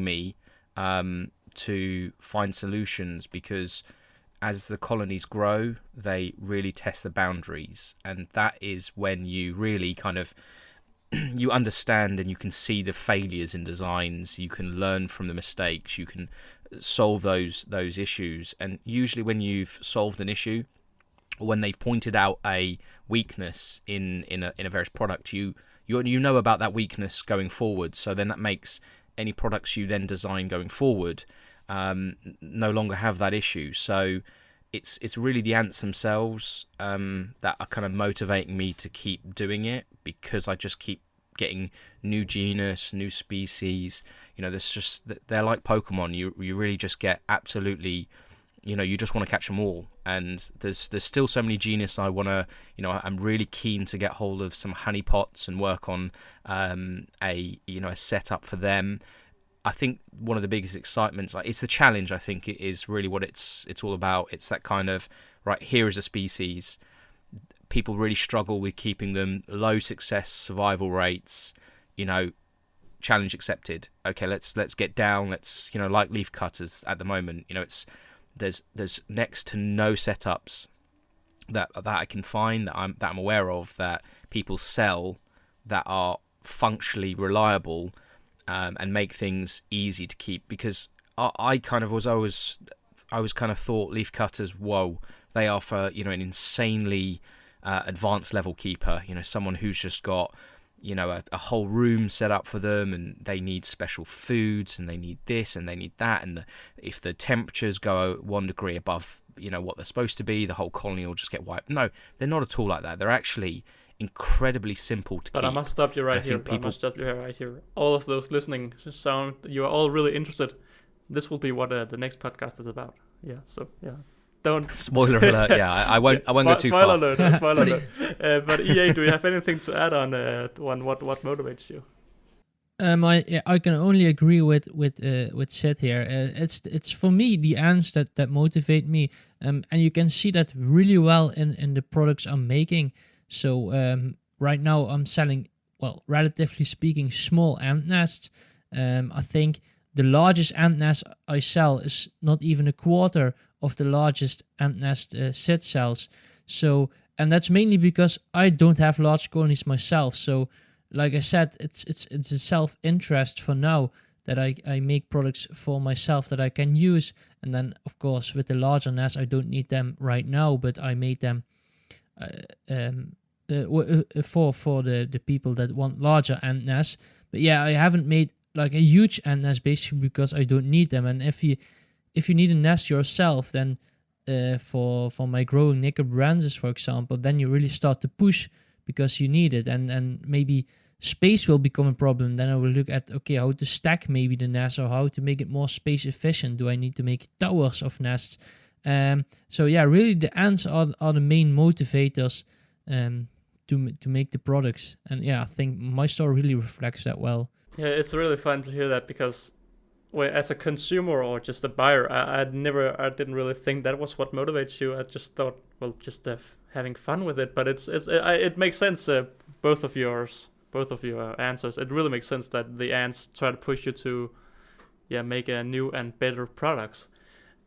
me to find solutions, because as the colonies grow, they really test the boundaries, and that is when you really kind of you understand and you can see the failures in designs. You can learn from the mistakes. You can solve those issues. And usually, when you've solved an issue, or when they've pointed out a weakness in a various product, you know about that weakness going forward. So then that makes any products you then design going forward no longer have that issue. So it's really the ants themselves that are kind of motivating me to keep doing it, because I just keep getting new genus, new species. They're like Pokemon. You really just get absolutely, you just want to catch them all. And there's still so many genus I want to, I'm really keen to get hold of some honeypots and work on a setup for them. I think one of the biggest excitements, it's the challenge. I think it is really what it's all about. It's that kind of, right, here is a species. People really struggle with keeping them, low success survival rates, challenge accepted. Okay, let's get down. Let's, like leaf cutters at the moment, there's next to no setups that I can find that I'm aware of that people sell that are functionally reliable. And make things easy to keep, because I kind of thought leaf cutters, whoa, they are for an insanely advanced level keeper, someone who's just got a whole room set up for them, and they need special foods, and they need this and they need that, and if the temperatures go 1 degree above what they're supposed to be, the whole colony will just get wiped. No, they're not at all like that. They're actually incredibly simple to keep. But I must stop you right here. All of those listening you are all really interested. This will be what the next podcast is about. Yeah, so yeah. Don't spoiler alert. Yeah, I won't go too far. Spoiler alert. But EA, do you have anything to add on what motivates you? I can only agree with Sid here. It's for me the ants that motivate me, and you can see that really well in the products I'm making. So right now I'm selling, well, relatively speaking, small ant nests. I think the largest ant nest I sell is not even a quarter of the largest ant nest Sid sells. So, and that's mainly because I don't have large colonies myself. So, like I said, it's a self-interest for now that I make products for myself that I can use. And then, of course, with the larger nests, I don't need them right now, but I made them for the people that want larger ant nests. But yeah, I haven't made like a huge ant nest basically because I don't need them. And if you need a nest yourself, then for my growing Nicobrances, for example, then you really start to push because you need it, and maybe space will become a problem. Then I will look at how to stack maybe the nest, or how to make it more space efficient. Do I need to make towers of nests? So yeah, really the ants are the main motivators to make the products. And yeah, I think my store really reflects that well. Yeah, it's really fun to hear that, because as a consumer or just a buyer, I didn't really think that was what motivates you. I just thought, well, just having fun with it. But it makes sense. Both of your answers. It really makes sense that the ants try to push you to, make a new and better products.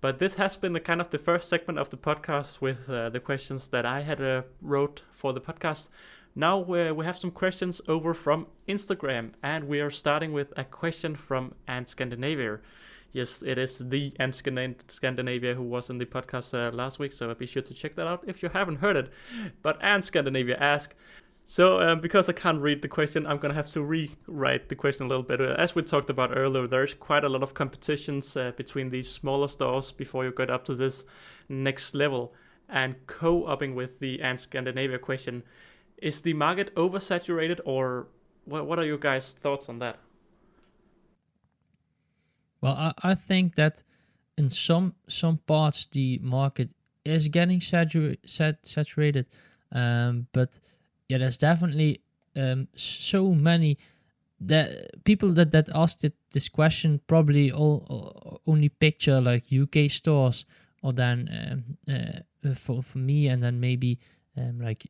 But this has been the kind of the first segment of the podcast with the questions that I had wrote for the podcast. Now we have some questions over from Instagram, and we are starting with a question from Ant Scandinavia. Yes, it is the Ant Scandinavia who was in the podcast last week, so be sure to check that out if you haven't heard it. But Ant Scandinavia asked, so because I can't read the question, I'm going to have to rewrite the question a little bit. As we talked about earlier, there's quite a lot of competitions between these smaller stores before you get up to this next level. And co-upping with the Ant Scandinavia question, is the market oversaturated, or what are your guys' thoughts on that? Well, I think that in some parts the market is getting saturated, but yeah, there's definitely so many that people that asked this question probably all only picture like UK stores, or then for me, and then maybe like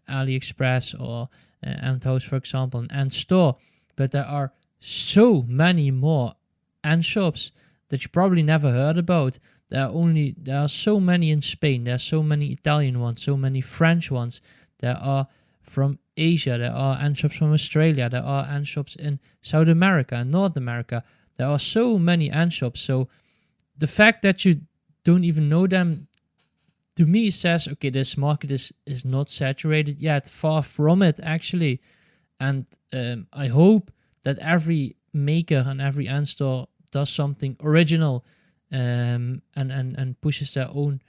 AliExpress or Ant House, for example, an Ant store. But there are so many more Ant shops that you probably never heard about. There are so many in Spain. There are so many Italian ones, so many French ones. There are from Asia, there are Ant shops from Australia, there are Ant shops in South America and North America. There are so many Ant shops. So the fact that you don't even know them, to me, says, okay, this market is not saturated yet. Far from it, actually. And I hope that every maker and every Ant store does something original and pushes their own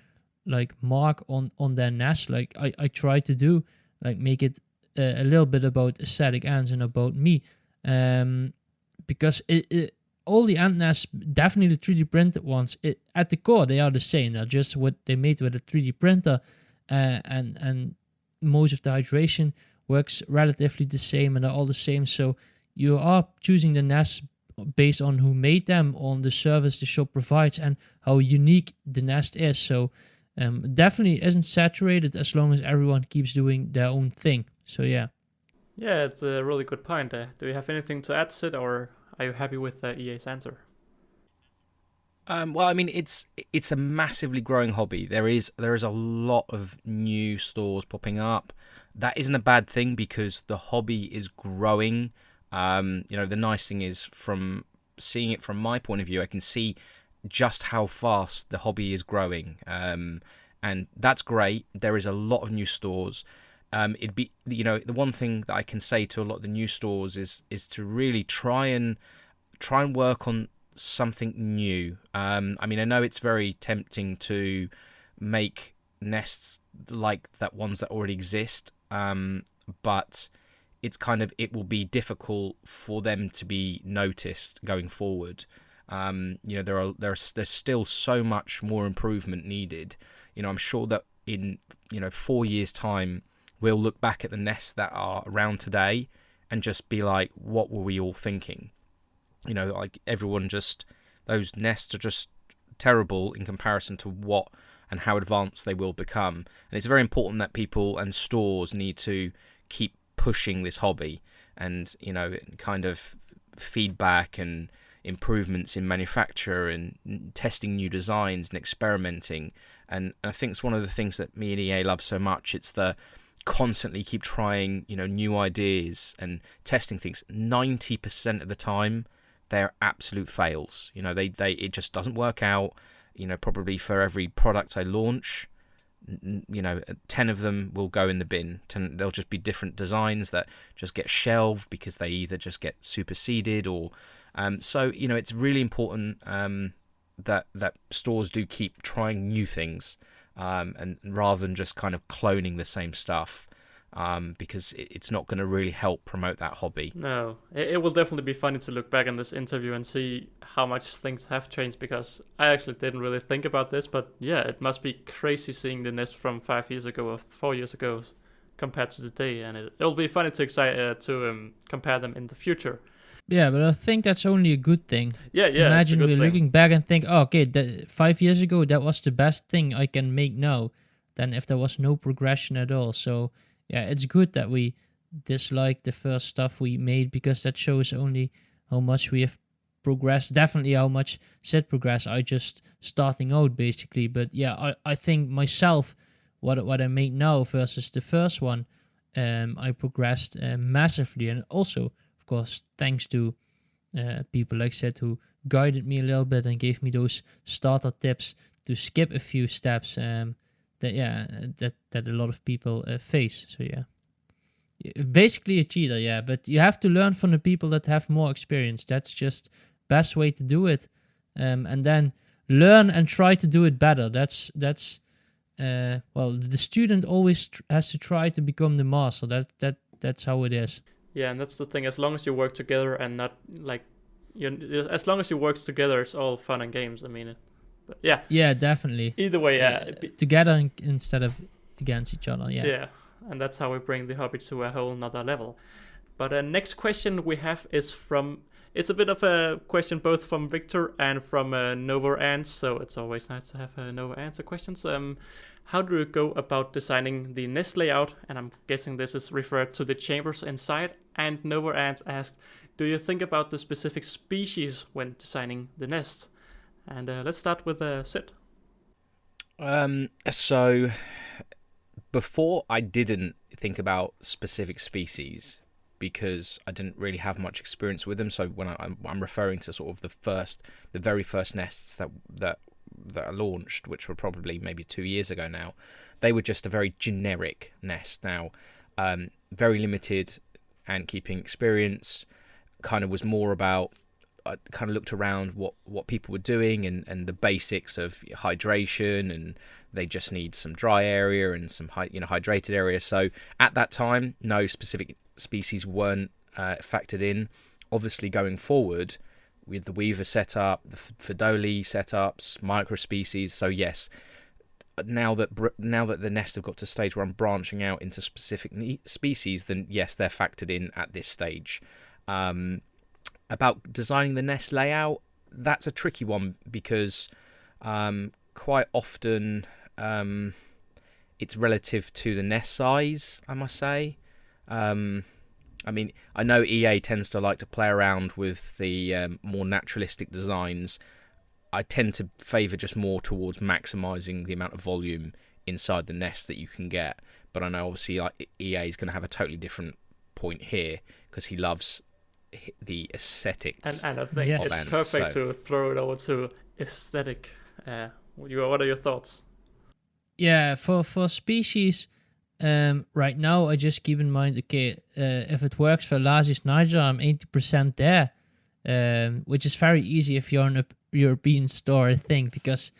like mark on their nest, like I try to do, like make it a little bit about aesthetic ants and about me, because all the ant nests, definitely the 3D printed ones, at the core they are the same. They're just what they made with a 3D printer, and most of the hydration works relatively the same, and they're all the same. So you are choosing the nests based on who made them, on the service the shop provides, and how unique the nest is. So definitely isn't saturated as long as everyone keeps doing their own thing. So yeah. Yeah, it's a really good point. Do you have anything to add, Sid, or are you happy with EA's answer? Well, I mean, it's a massively growing hobby. There is a lot of new stores popping up. That isn't a bad thing because the hobby is growing. The nice thing is, from seeing it from my point of view, I can see just how fast the hobby is growing, and that's great. There is a lot of new stores. The one thing that I can say to a lot of the new stores is to really try and work on something new. I mean, I know it's very tempting to make nests like that ones that already exist, but it will be difficult for them to be noticed going forward. There's still so much more improvement needed. I'm sure that in 4 years' time, we'll look back at the nests that are around today and just be like, what were we all thinking? Like those nests are just terrible in comparison to what and how advanced they will become. And it's very important that people and stores need to keep pushing this hobby, and kind of feedback and improvements in manufacture and testing new designs and experimenting. And I think it's one of the things that me and EA love so much. It's the constantly keep trying new ideas and testing things. 90% of the time they're absolute fails. It just doesn't work out. Probably for every product I launch, 10 of them will go in the bin. They'll just be different designs that just get shelved because they either just get superseded or so it's really important that stores do keep trying new things, and rather than just kind of cloning the same stuff, because it's not going to really help promote that hobby. No, it will definitely be funny to look back on this interview and see how much things have changed, because I actually didn't really think about this, but yeah, it must be crazy seeing the nest from 5 years ago or 4 years ago compared to today, and it'll be funny to compare them in the future. Yeah, but I think that's only a good thing. Yeah. Imagine we're looking back and think, 5 years ago, that was the best thing I can make now, than if there was no progression at all. So, yeah, it's good that we dislike the first stuff we made, because that shows only how much we have progressed. Definitely how much Sid progressed. I just starting out basically. But yeah, I think myself, what I make now versus the first one, I progressed massively, and also of course thanks to people like Sid who guided me a little bit and gave me those starter tips to skip a few steps. That a lot of people face. So yeah. Basically a cheater, yeah, but you have to learn from the people that have more experience. That's just best way to do it, and then learn and try to do it better. That's the student always has to try to become the master. That's how it is. Yeah, and that's the thing. As long as you work together and not like, as long as you work together, it's all fun and games. I mean, but yeah. Yeah, definitely. Either way, together instead of against each other. Yeah. Yeah. And that's how we bring the hobby to a whole nother level. But next question we have is it's a bit of a question both from Victor and from Nova Ants, so it's always nice to have Nova answer questions. How do you go about designing the nest layout? And I'm guessing this is referred to the chambers inside. And Nova Ants asked, do you think about the specific species when designing the nest? And let's start with Sid. So before, I didn't think about specific species because I didn't really have much experience with them. So when I'm referring to sort of the very first nests that I launched, which were probably maybe 2 years ago now, they were just a very generic nest. Now, very limited ant keeping experience. Kind of was more about, I kind of looked around what people were doing and the basics of hydration, and they just need some dry area and some hydrated area. So at that time, no specific species weren't factored in. Obviously, going forward with the Weaver setup, the Fedoli setups, microspecies. So yes, now that the nests have got to a stage where I'm branching out into specific species, then yes, they're factored in at this stage. About designing the nest layout, that's a tricky one because quite often it's relative to the nest size, I must say. I mean, I know EA tends to like to play around with the more naturalistic designs. I tend to favour just more towards maximising the amount of volume inside the nest that you can get. But I know obviously like EA is going to have a totally different point here because he loves the aesthetics. And I think it's perfect to throw it over to aesthetic. What are your thoughts? Yeah, for species, right now I just keep in mind, okay, if it works for Lasis Niger, I'm 80% there, which is very easy if you're in a European store, I think, because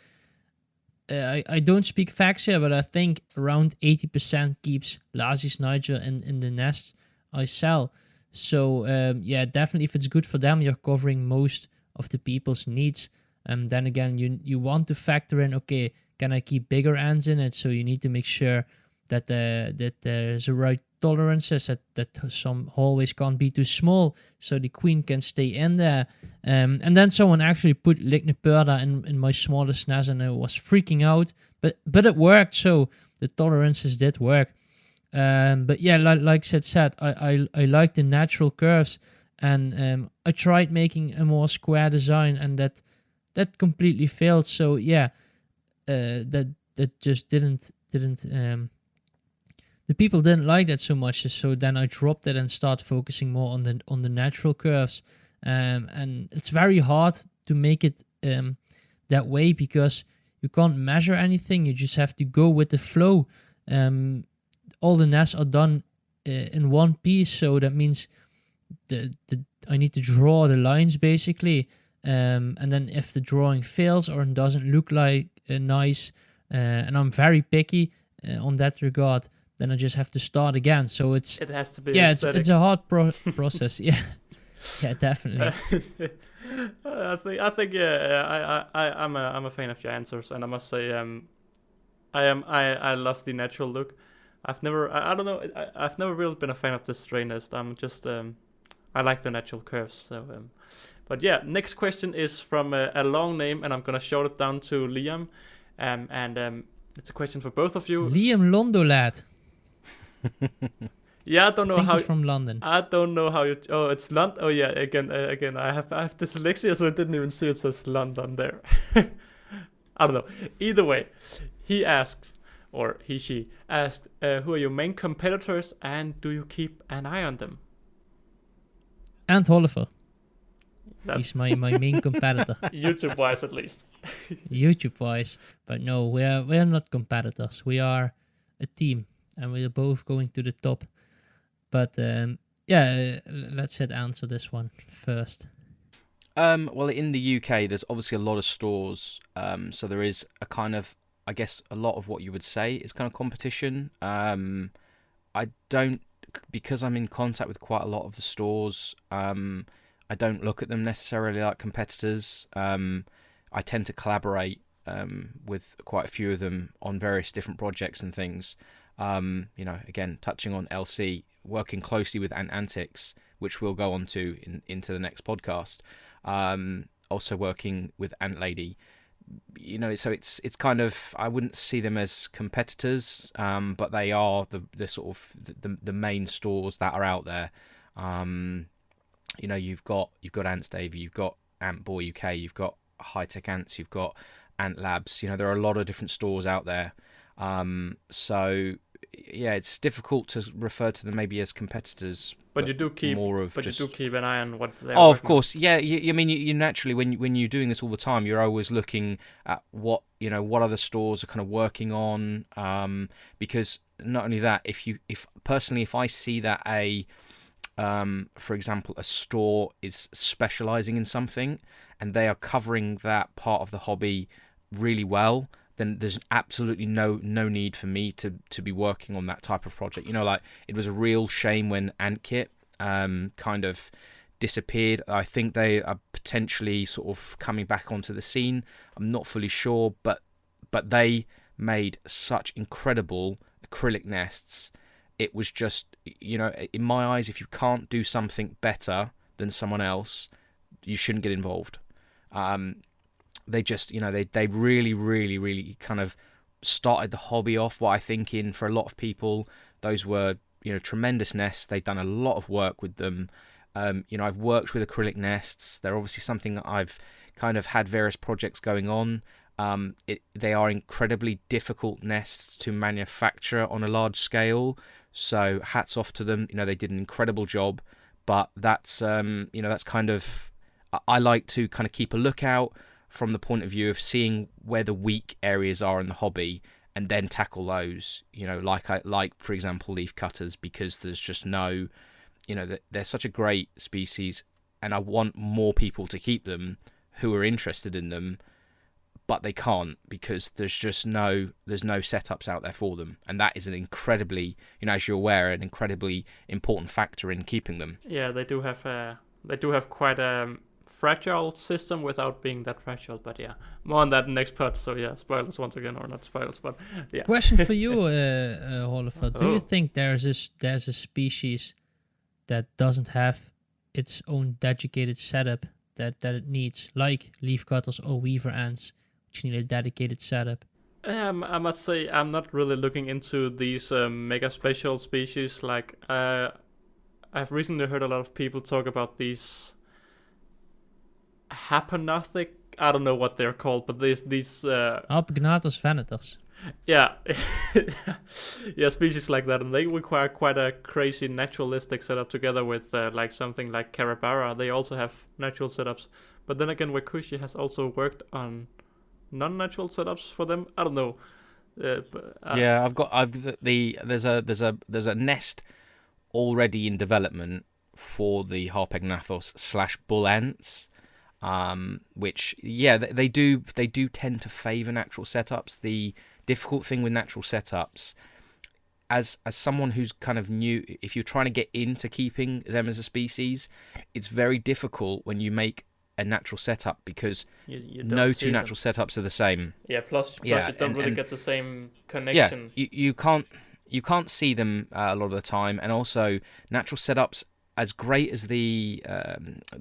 I don't speak facts here, but I think around 80% keeps Lasis Niger in the nests I sell. So yeah, definitely if it's good for them, you're covering most of the people's needs. Then again, you want to factor in, okay, can I keep bigger ants in it? So you need to make sure that there's the right tolerances, that some hallways can't be too small, so the queen can stay in there. And then someone actually put Ligniperda in my smallest nest, and I was freaking out, but it worked. So the tolerances did work. But yeah, like Sid said, I like the natural curves, and I tried making a more square design, and that completely failed. So yeah, that just didn't the people didn't like that so much. So then I dropped it and started focusing more on the natural curves. And it's very hard to make it that way because you can't measure anything. You just have to go with the flow. All the nests are done in one piece, so that means I need to draw the lines basically. And then if the drawing fails or doesn't look like nice, and I'm very picky on that regard, then I just have to start again. So it has to be it's a hard process. Yeah, yeah, definitely. I think I'm a fan of your answers, and I must say I love the natural look. I've never I've never really been a fan of the stray nest. I'm just I like the natural curves. So but yeah, next question is from a long name, and I'm gonna short it down to Liam, and it's a question for both of you. Liam Londolad. Yeah, I don't know I think how. he's from London. I don't know how you. Oh, it's London. Oh yeah, again. I have dyslexia, so I didn't even see it says London there. I don't know. Either way, he asks, or she asked, who are your main competitors, and do you keep an eye on them? And Oliver. That- He's my main competitor, YouTube wise, at least. YouTube wise. But no, we are not competitors. We are a team, and we are both going to the top. But let's answer this one first. Well, in the UK, there's obviously a lot of stores, so there is a kind of, I guess, a lot of what you would say is kind of competition. I don't, because I'm in contact with quite a lot of the stores, I don't look at them necessarily like competitors. I tend to collaborate with quite a few of them on various different projects and things. Again, touching on LC, working closely with Antics, which we'll go on to into the next podcast. Also working with Ant Lady, so it's kind of, I wouldn't see them as competitors, but they are the sort of the main stores that are out there. You've got Ants Davey, you've got Ant Boy UK, you've got High Tech Ants, you've got Ant Labs. There are a lot of different stores out there. So yeah, it's difficult to refer to them maybe as competitors. But you do keep more of. But you do keep an eye on what they're. Oh, of course, yeah. You naturally, when you're doing this all the time, you're always looking at what other stores are kind of working on. Because not only that, if I see that for example, a store is specializing in something and they are covering that part of the hobby really well, then there's absolutely no need for me to be working on that type of project. Like, it was a real shame when AntKit kind of disappeared. I think they are potentially sort of coming back onto the scene. I'm not fully sure, but they made such incredible acrylic nests. It was just, in my eyes, if you can't do something better than someone else, you shouldn't get involved. They just, they really, really, really kind of started the hobby off. What I think for a lot of people, those were, tremendous nests. They've done a lot of work with them. I've worked with acrylic nests. They're obviously something that I've kind of had various projects going on. They are incredibly difficult nests to manufacture on a large scale. So hats off to them. They did an incredible job. But that's, that's kind of, I like to kind of keep a lookout from the point of view of seeing where the weak areas are in the hobby and then tackle those, like for example, leaf cutters, because there's just no, they're such a great species and I want more people to keep them who are interested in them, but they can't because there's no setups out there for them. And that is an incredibly, as you're aware, an incredibly important factor in keeping them. Yeah, they do have quite a fragile system without being that fragile, but yeah, more on that next part. So yeah, spoilers once again, or not spoilers, but yeah. Question for you, Oliver. Do you think there's a species that doesn't have its own dedicated setup that it needs, like leaf cutters or weaver ants, which need a dedicated setup? I must say I'm not really looking into these mega special species. Like I've recently heard a lot of people talk about these Hapanothic, I don't know what they're called, but these Alpignatus venators. Yeah, yeah, species like that, and they require quite a crazy naturalistic setup together with like something like Carabara. They also have natural setups, but then again, Wakooshi has also worked on non-natural setups for them. I don't know. Yeah, there's a nest already in development for the Harpegnathos / bull ants. Which they do tend to favor natural setups. The difficult thing with natural setups, as someone who's kind of new, if you're trying to get into keeping them as a species, it's very difficult when you make a natural setup because you no two natural setups are the same. Yeah, plus you don't really get the same connection. Yeah, you can't see them a lot of the time, and also natural setups, as great as the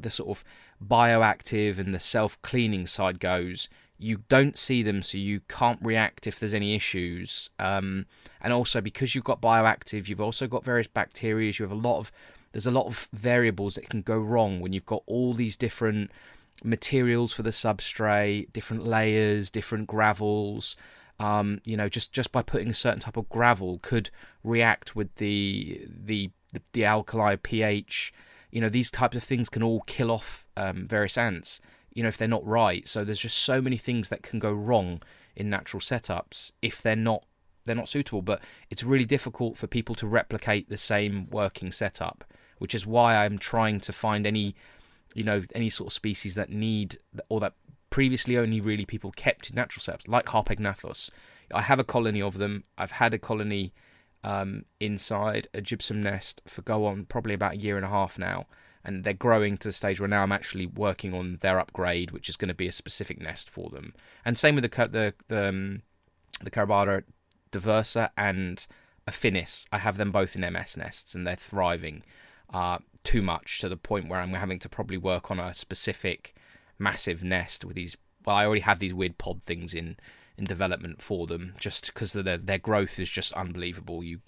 sort of bioactive and the self-cleaning side goes, you don't see them, so you can't react if there's any issues. And also because you've got bioactive, you've also got various bacteria. There's a lot of variables that can go wrong when you've got all these different materials for the substrate, different layers, different gravels. Just by putting a certain type of gravel could react with the alkali pH. These types of things can all kill off various ants, if they're not right. So there's just so many things that can go wrong in natural setups if they're not suitable. But it's really difficult for people to replicate the same working setup, which is why I'm trying to find any sort of species that need, or that previously only really people kept in natural setups, like Harpegnathos. I have a colony of them. I've had a colony inside a gypsum nest for probably about a year and a half now, and they're growing to the stage where now I'm actually working on their upgrade, which is going to be a specific nest for them. And same with the Carabata diversa and Affinis. I have them both in MS nests, and they're thriving too much, to the point where I'm having to probably work on a specific massive nest with these. Well, I already have these weird pod things in development for them, just because their growth is just unbelievable. You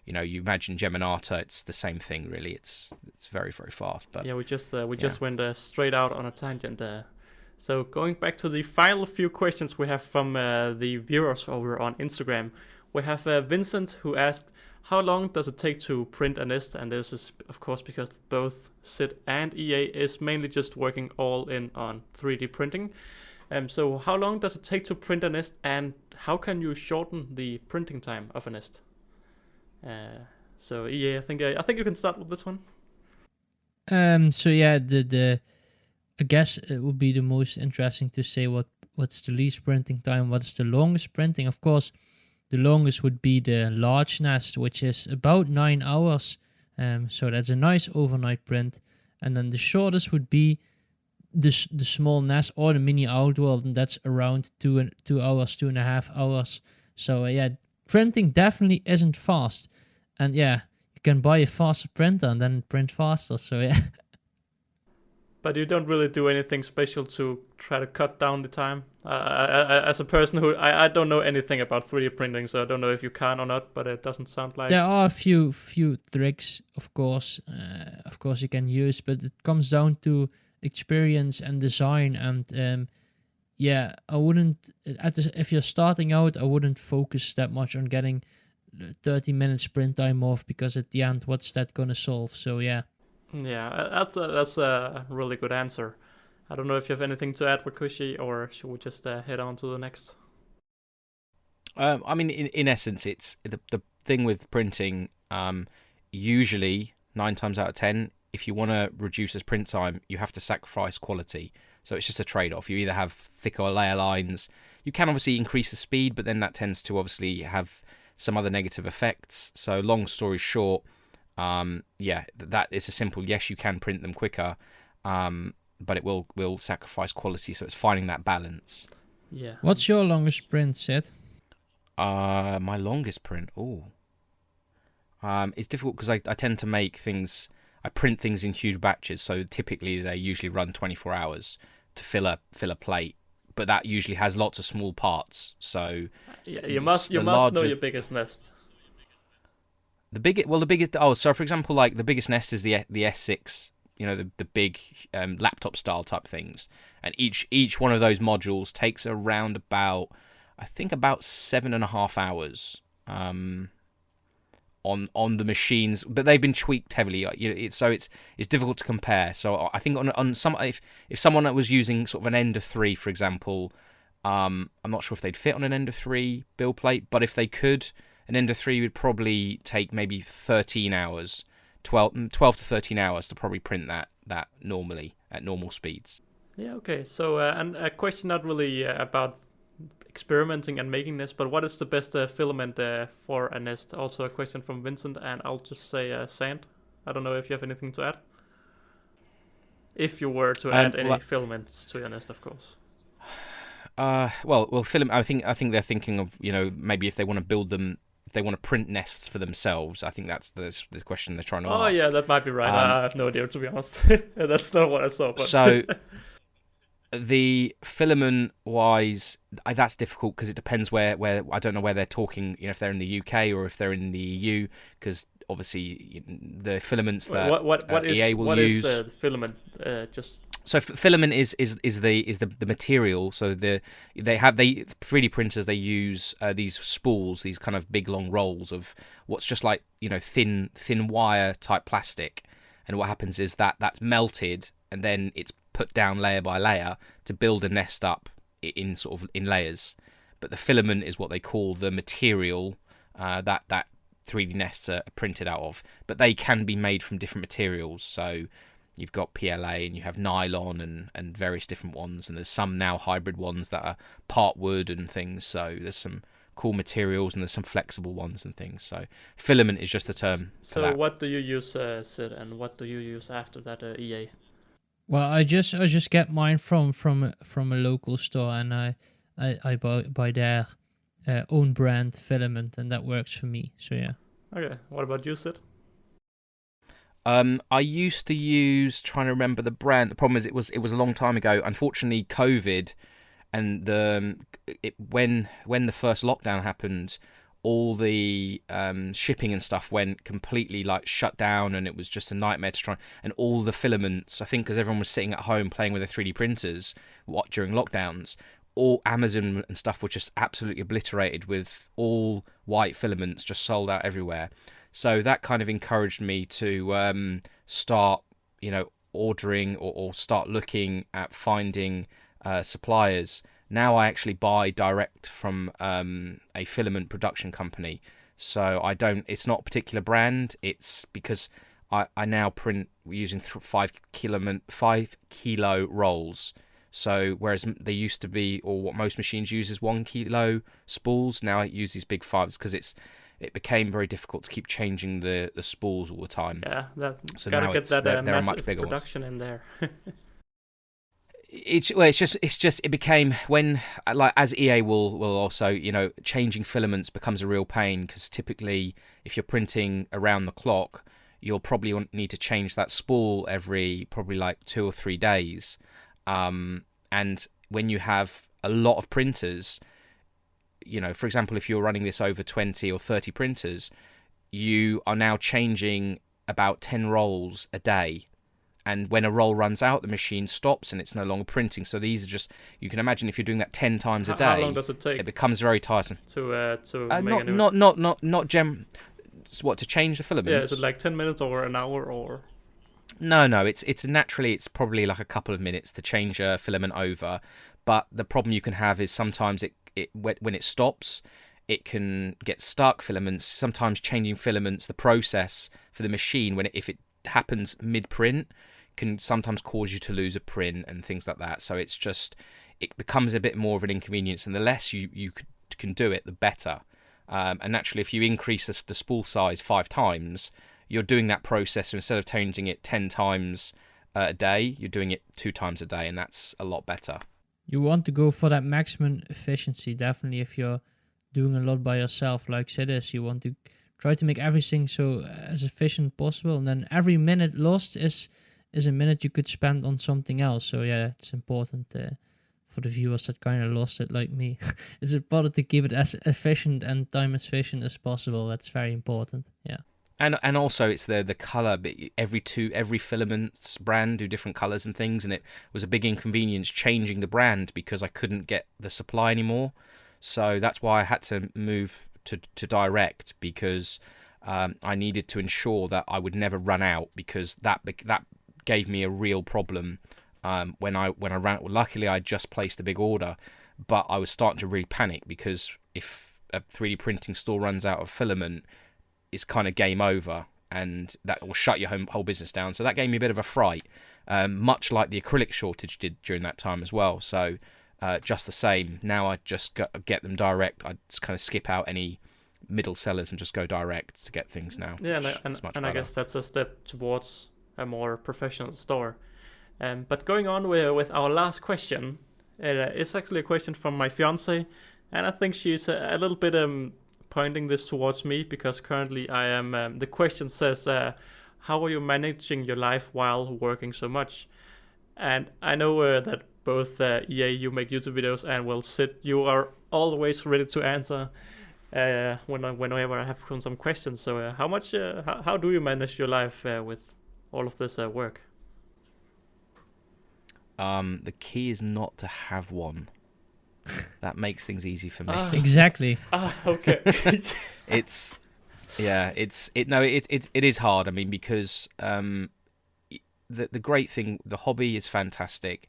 imagine Geminata, it's the same thing really. It's very, very fast. But yeah, we just went straight out on a tangent there. So going back to the final few questions we have from the viewers over on Instagram, we have Vincent, who asked, how long does it take to print a nest? And this is, of course, because both Sid and EA is mainly just working all in on 3D printing. So how long does it take to print a nest, and how can you shorten the printing time of a nest? So EA, I think you can start with this one. So yeah, I guess it would be the most interesting to say what's the least printing time, what's the longest printing. Of course, the longest would be the large nest, which is about 9 hours. So that's a nice overnight print. And then the shortest would be the small nest or the mini outworld, and that's around 2 hours, 2.5 hours. So yeah, printing definitely isn't fast. And yeah, you can buy a faster printer and then print faster. So yeah. But you don't really do anything special to try to cut down the time? As a person who, I don't know anything about 3D printing, so I don't know if you can or not, but it doesn't sound like... There are a few tricks, of course you can use, but it comes down to experience and design. And yeah, I wouldn't, if you're starting out, I wouldn't focus that much on getting 30 minutes sprint time off, because at the end, what's that going to solve? So yeah. Yeah, that's a really good answer. I don't know if you have anything to add, Wakooshi, or should we just head on to the next? I mean, in essence, it's the thing with printing. Usually, 9 times out of 10, if you want to reduce this print time, you have to sacrifice quality. So it's just a trade-off. You either have thicker layer lines. You can obviously increase the speed, but then that tends to obviously have some other negative effects. So long story short, that is a simple yes. You can print them quicker, but it will sacrifice quality. So it's finding that balance. Yeah. What's your longest print, Sid? My longest print. It's difficult because I tend to make things. I print things in huge batches, so typically they usually run 24 hours to fill a plate. But that usually has lots of small parts. So yeah, you must know your biggest nest. The biggest. Oh, so for example, like the biggest nest is the S6. The big laptop style type things, and each one of those modules takes around about 7.5 hours. On the machines, but they've been tweaked heavily. It's difficult to compare. So I think on some, if someone that was using sort of an Ender 3, for example, I'm not sure if they'd fit on an Ender 3 build plate, but if they could, an Ender 3 would probably take maybe 13 hours, 12 to 13 hours to probably print that normally at normal speeds. Yeah. Okay. So and a question not really about experimenting and making this, but what is the best filament for a nest? Also a question from Vincent, and I'll just say sand. I don't know if you have anything to add. If you were to add any filaments to your nest, of course. Well, filament. I think they're thinking of maybe if they want to build them, if they want to print nests for themselves. I think that's the question they're trying to ask. Oh yeah, that might be right. I have no idea, to be honest. That's not what I saw. But so. The filament wise, that's difficult because it depends where I don't know where they're talking. If they're in the UK or if they're in the EU, because obviously the filaments that EA will use. What is the filament? Just so filament is the material. So they 3D printers, they use these spools, these kind of big long rolls of what's just like thin wire type plastic, and what happens is that's melted and then it's put down layer by layer to build a nest up in layers. But the filament is what they call the material that 3D nests are printed out of. But they can be made from different materials. So you've got PLA and you have nylon and various different ones. And there's some now hybrid ones that are part wood and things. So there's some cool materials and there's some flexible ones and things. So filament is just the term. So what do you use, Sid, and what do you use after that, EA? Well, I just get mine from a local store, and I buy their own brand filament, and that works for me. So yeah. Okay. What about you, Sid? I used to use, trying to remember the brand. The problem is it was a long time ago. Unfortunately, COVID and when the first lockdown happened, all the shipping and stuff went completely shut down, and it was just a nightmare to try. And all the filaments, I think, because everyone was sitting at home playing with their 3D printers during lockdowns, all Amazon and stuff were just absolutely obliterated with all white filaments just sold out everywhere. So that kind of encouraged me to start, ordering or start looking at finding suppliers. Now I actually buy direct from a filament production company. So it's not a particular brand. It's because I now print using 5 kilo rolls. So whereas they used to be, or what most machines use is 1 kilo spools, now I use these big 5s because it became very difficult to keep changing the spools all the time. Yeah, so gotta now get that they're much bigger production in there. It became when, as EA will also, changing filaments becomes a real pain, because typically if you're printing around the clock, you'll probably need to change that spool every probably 2 or 3 days. And when you have a lot of printers, for example, if you're running this over 20 or 30 printers, you are now changing about 10 rolls a day. And when a roll runs out, the machine stops and it's no longer printing. So these are just, you can imagine if you're doing that 10 times a day. How long does it take? It becomes very tiresome. To make a new... What, to change the filaments? Yeah, is it 10 minutes or an hour or? No, it's probably a couple of minutes to change a filament over. But the problem you can have is sometimes when it stops, it can get stuck filaments. Sometimes changing filaments, the process for the machine, if it happens mid-print, can sometimes cause you to lose a print and things like that. So it becomes a bit more of an inconvenience, and the less you can do it, the better. And naturally, if you increase the spool size 5 times, you're doing that process. So instead of changing it 10 times a day, you're doing it 2 times a day, and that's a lot better. You want to go for that maximum efficiency, definitely. If you're doing a lot by yourself, like Sid is, you want to try to make everything so as efficient possible, and then every minute lost is a minute you could spend on something else. So yeah, it's important for the viewers that kind of lost it like me. It's important to keep it as efficient and time efficient as possible. That's very important. Yeah. And also it's the color. Every filaments brand do different colors and things, and it was a big inconvenience changing the brand because I couldn't get the supply anymore. So that's why I had to move to direct, because I needed to ensure that I would never run out, because that gave me a real problem when I ran. Luckily, I just placed a big order, but I was starting to really panic, because if a 3D printing store runs out of filament, it's kind of game over, and that will shut your whole business down. So that gave me a bit of a fright, much like the acrylic shortage did during that time as well. So just the same, now I just get them direct. I just kind of skip out any middle sellers and just go direct to get things now. Yeah, and I guess that's a step towards a more professional store. But going on with our last question, it's actually a question from my fiance, and I think she's a little bit pointing this towards me, because currently I am. The question says, "How are you managing your life while working so much?" And I know that both EA, you make YouTube videos, and well, Sid, you are always ready to answer whenever I have some questions. So how do you manage your life with all of this work? The key is not to have one. That makes things easy for me. Exactly. Okay. It is hard. I mean, because the great thing, the hobby is fantastic.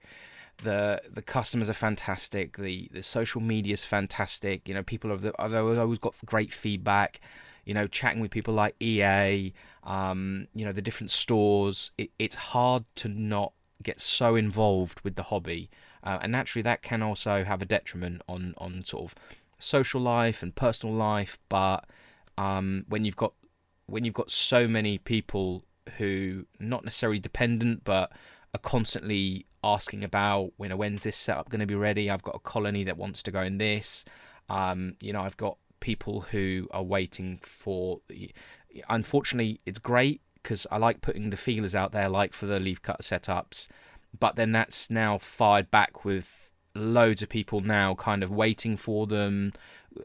The customers are fantastic. The social media is fantastic. You know, people have always got great feedback. You know, chatting with people like EA, you know, the different stores. It's hard to not get so involved with the hobby, and naturally that can also have a detriment on sort of social life and personal life. But when you've got so many people who not necessarily dependent but are constantly asking about, you know, when's this setup going to be ready? I've got a colony that wants to go in this. You know, I've got people who are waiting for. Unfortunately, it's great because I like putting the feelers out there, like for the leaf cutter setups, but then that's now fired back with loads of people now kind of waiting for them,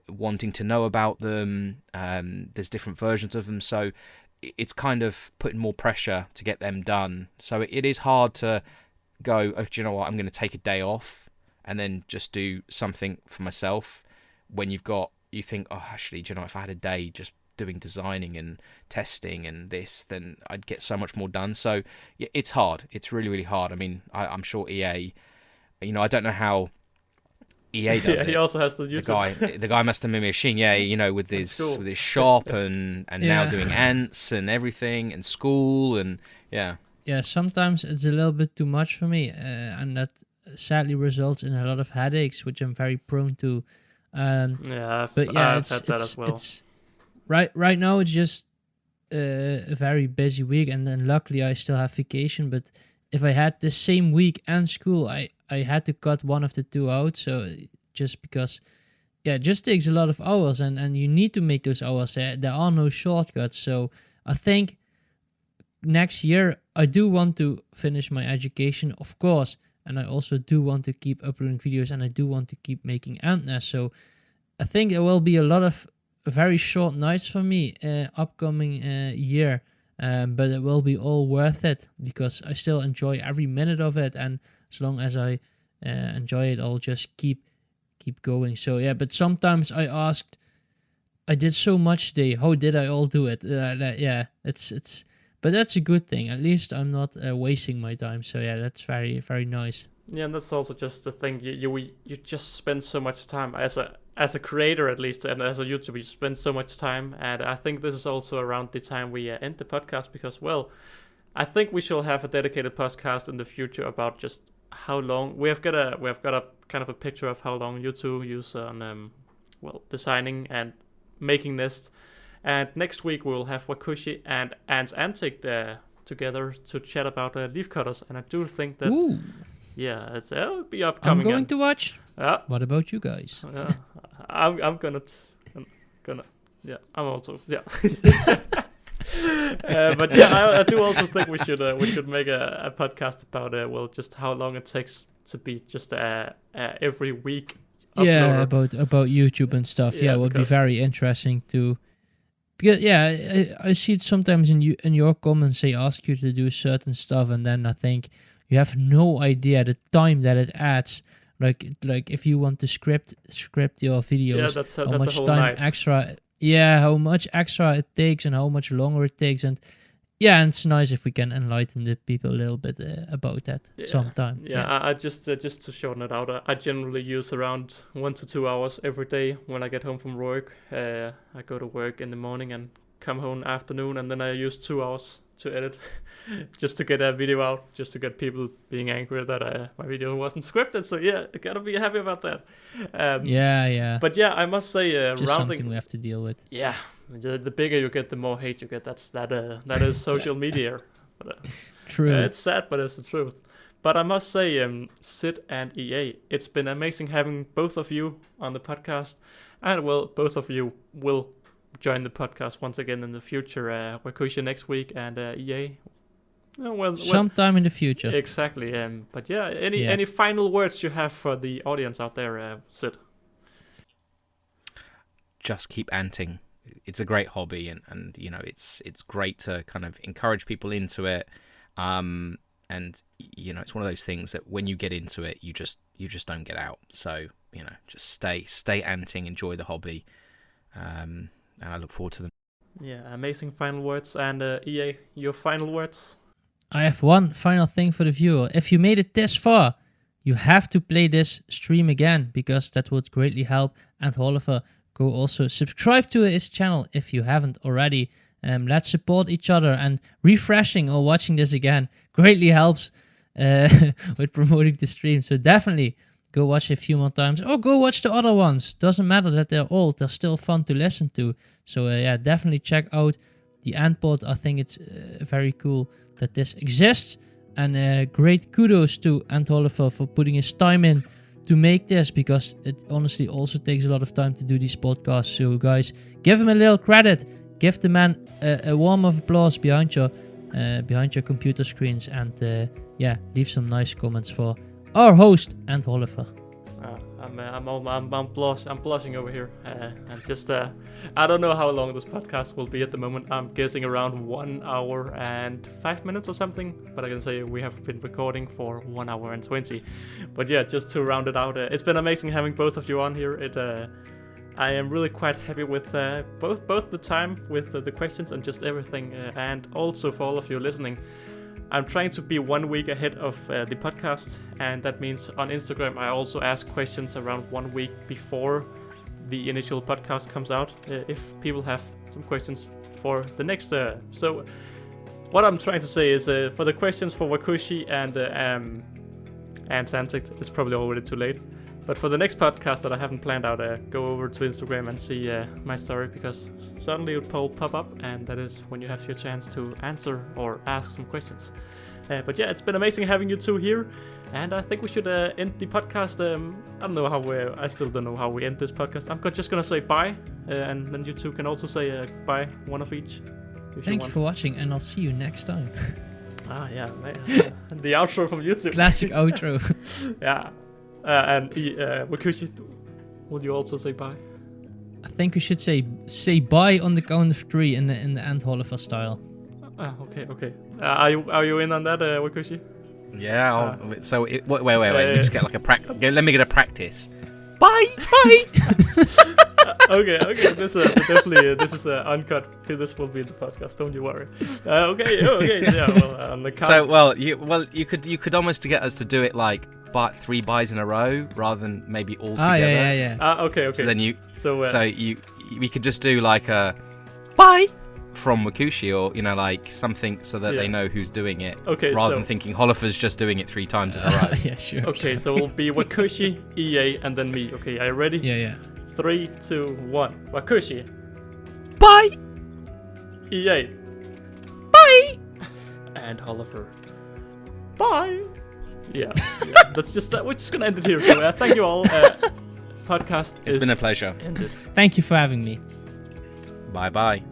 wanting to know about them. There's different versions of them, so it's kind of putting more pressure to get them done. So it is hard to go, oh, do you know what, I'm going to take a day off and then just do something for myself when you think, oh, actually, do you know, if I had a day just doing designing and testing and this, then I'd get so much more done. So yeah, it's hard. It's really, really hard. I mean, I'm sure EA, you know, I don't know how EA does it. He also has the YouTube. The guy must have been a machine, yeah, you know, with his shop and now doing ants and everything and school and yeah. Yeah, sometimes it's a little bit too much for me, and that sadly results in a lot of headaches, which I'm very prone to. I've had that as well. Right now it's just a very busy week, and then luckily I still have vacation. But if I had the same week and school, I had to cut one of the two out. So just because, yeah, it just takes a lot of hours, and you need to make those hours. There are no shortcuts. So I think next year I do want to finish my education, of course, and I also do want to keep uploading videos, and I do want to keep making ant nests. So I think there will be a lot of very short nights for me upcoming year, but it will be all worth it because I still enjoy every minute of it, and as long as I enjoy it, I'll just keep going. So yeah, but sometimes I asked, I did so much today, how did I all do it? Yeah, it's but that's a good thing. At least I'm not wasting my time. So yeah, that's very, very nice. Yeah, and that's also just the thing. You just spend so much time as a creator, at least, and as a YouTuber, you spend so much time. And I think this is also around the time we end the podcast because, well, I think we shall have a dedicated podcast in the future about just how long we have got a kind of a picture of how long you two use on designing and making nests. And next week we will have Wakooshi and Ant's Antic together to chat about leaf cutters. And I do think that, Ooh. Yeah, it'll be upcoming. I'm going to watch. Yeah. What about you guys? I'm gonna. Yeah, I'm also. Yeah. But yeah, I do also think we should make a podcast about just how long it takes to be just every week. Uploader. Yeah, about YouTube and stuff. Yeah, it would be very interesting to. Because yeah, I see it sometimes in your comments. They ask you to do certain stuff, and then I think you have no idea the time that it adds. Like if you want to script your videos, that's how much a whole time night. extra. Yeah, how much extra it takes and how much longer it takes, and yeah, and it's nice if we can enlighten the people a little bit about that sometime. Yeah, I just to shorten it out, I generally use around 1 to 2 hours every day when I get home from work. I go to work in the morning and come home afternoon, and then I use 2 hours to edit, just to get a video out, just to get people being angry that my video wasn't scripted. So yeah, I gotta be happy about that. Yeah. But yeah, I must say, just rounding. Something we have to deal with. Yeah, the bigger you get, the more hate you get. That is social media. But, True. It's sad, but it's the truth. But I must say, Sid and EA, it's been amazing having both of you on the podcast, and well, both of you will join the podcast once again in the future. Wakooshi next week, and EA sometime in the future. Exactly. But yeah, any final words you have for the audience out there, Sid? Just keep anting. It's a great hobby, and you know, it's great to kind of encourage people into it. And you know, it's one of those things that when you get into it, you just don't get out. So you know, just stay anting, enjoy the hobby, and I look forward to them. Yeah, amazing final words. And EA, your final words? I have one final thing for the viewer. If you made it this far, you have to play this stream again, because that would greatly help. And Oliver, go also subscribe to his channel if you haven't already. Let's support each other, and refreshing or watching this again greatly helps with promoting the stream. So definitely go watch it a few more times, or go watch the other ones. Doesn't matter that they're old, they're still fun to listen to. So yeah, definitely check out the Antpod. I think it's very cool that this exists, and great kudos to Ant Oliver for putting his time in to make this, because it honestly also takes a lot of time to do these podcasts. So guys, give him a little credit, give the man a warm of applause behind your computer screens, and yeah, leave some nice comments for our host Ant Oliver. I'm blushing over here. I'm just I don't know how long this podcast will be at the moment. I'm guessing around 1 hour and 5 minutes or something. But I can say we have been recording for 1 hour and 20. But yeah, just to round it out, it's been amazing having both of you on here. I am really quite happy with both the time with the questions and just everything, and also for all of you listening. I'm trying to be 1 week ahead of the podcast, and that means on Instagram I also ask questions around 1 week before the initial podcast comes out, if people have some questions for the next. So what I'm trying to say is, for the questions for Wakooshi and Santic, it's probably already too late. But for the next podcast that I haven't planned out, go over to Instagram and see my story, because suddenly it will pop up, and that is when you have your chance to answer or ask some questions. But yeah, it's been amazing having you two here, and I think we should end the podcast. I still don't know how we end this podcast. I'm just gonna say bye, and then you two can also say bye, one of each. Thank you for watching, and I'll see you next time. Yeah, the outro from YouTube. Classic outro. Yeah. And Wakooshi, would you also say bye? I think we should say bye on the count of 3 in the Ant Oliver style. Okay. Are you in on that, Wakooshi? Yeah. So wait. Let me just get like a practice. Let me get a practice. Bye. Okay. This is uncut. This will be in the podcast. Don't you worry. Okay. Yeah. Well, on the count. So you could almost get us to do it like 3 buys in a row rather than maybe all together. Yeah. Okay. So then we could just do like a bye from Wakooshi, or you know, like something so that they know who's doing it. Okay. Rather than thinking Holifer's just doing it 3 times in a row. Yeah, sure. Okay, so it'll be Wakooshi, EA, and then me. Okay, are you ready? Yeah. 3, 2, 1. Wakooshi. Bye. EA. Bye. And Oliver. Bye. Yeah. That's just that. We're just gonna end it here. So thank you all. Podcast. It's been a pleasure. Ended. Thank you for having me. Bye. Bye.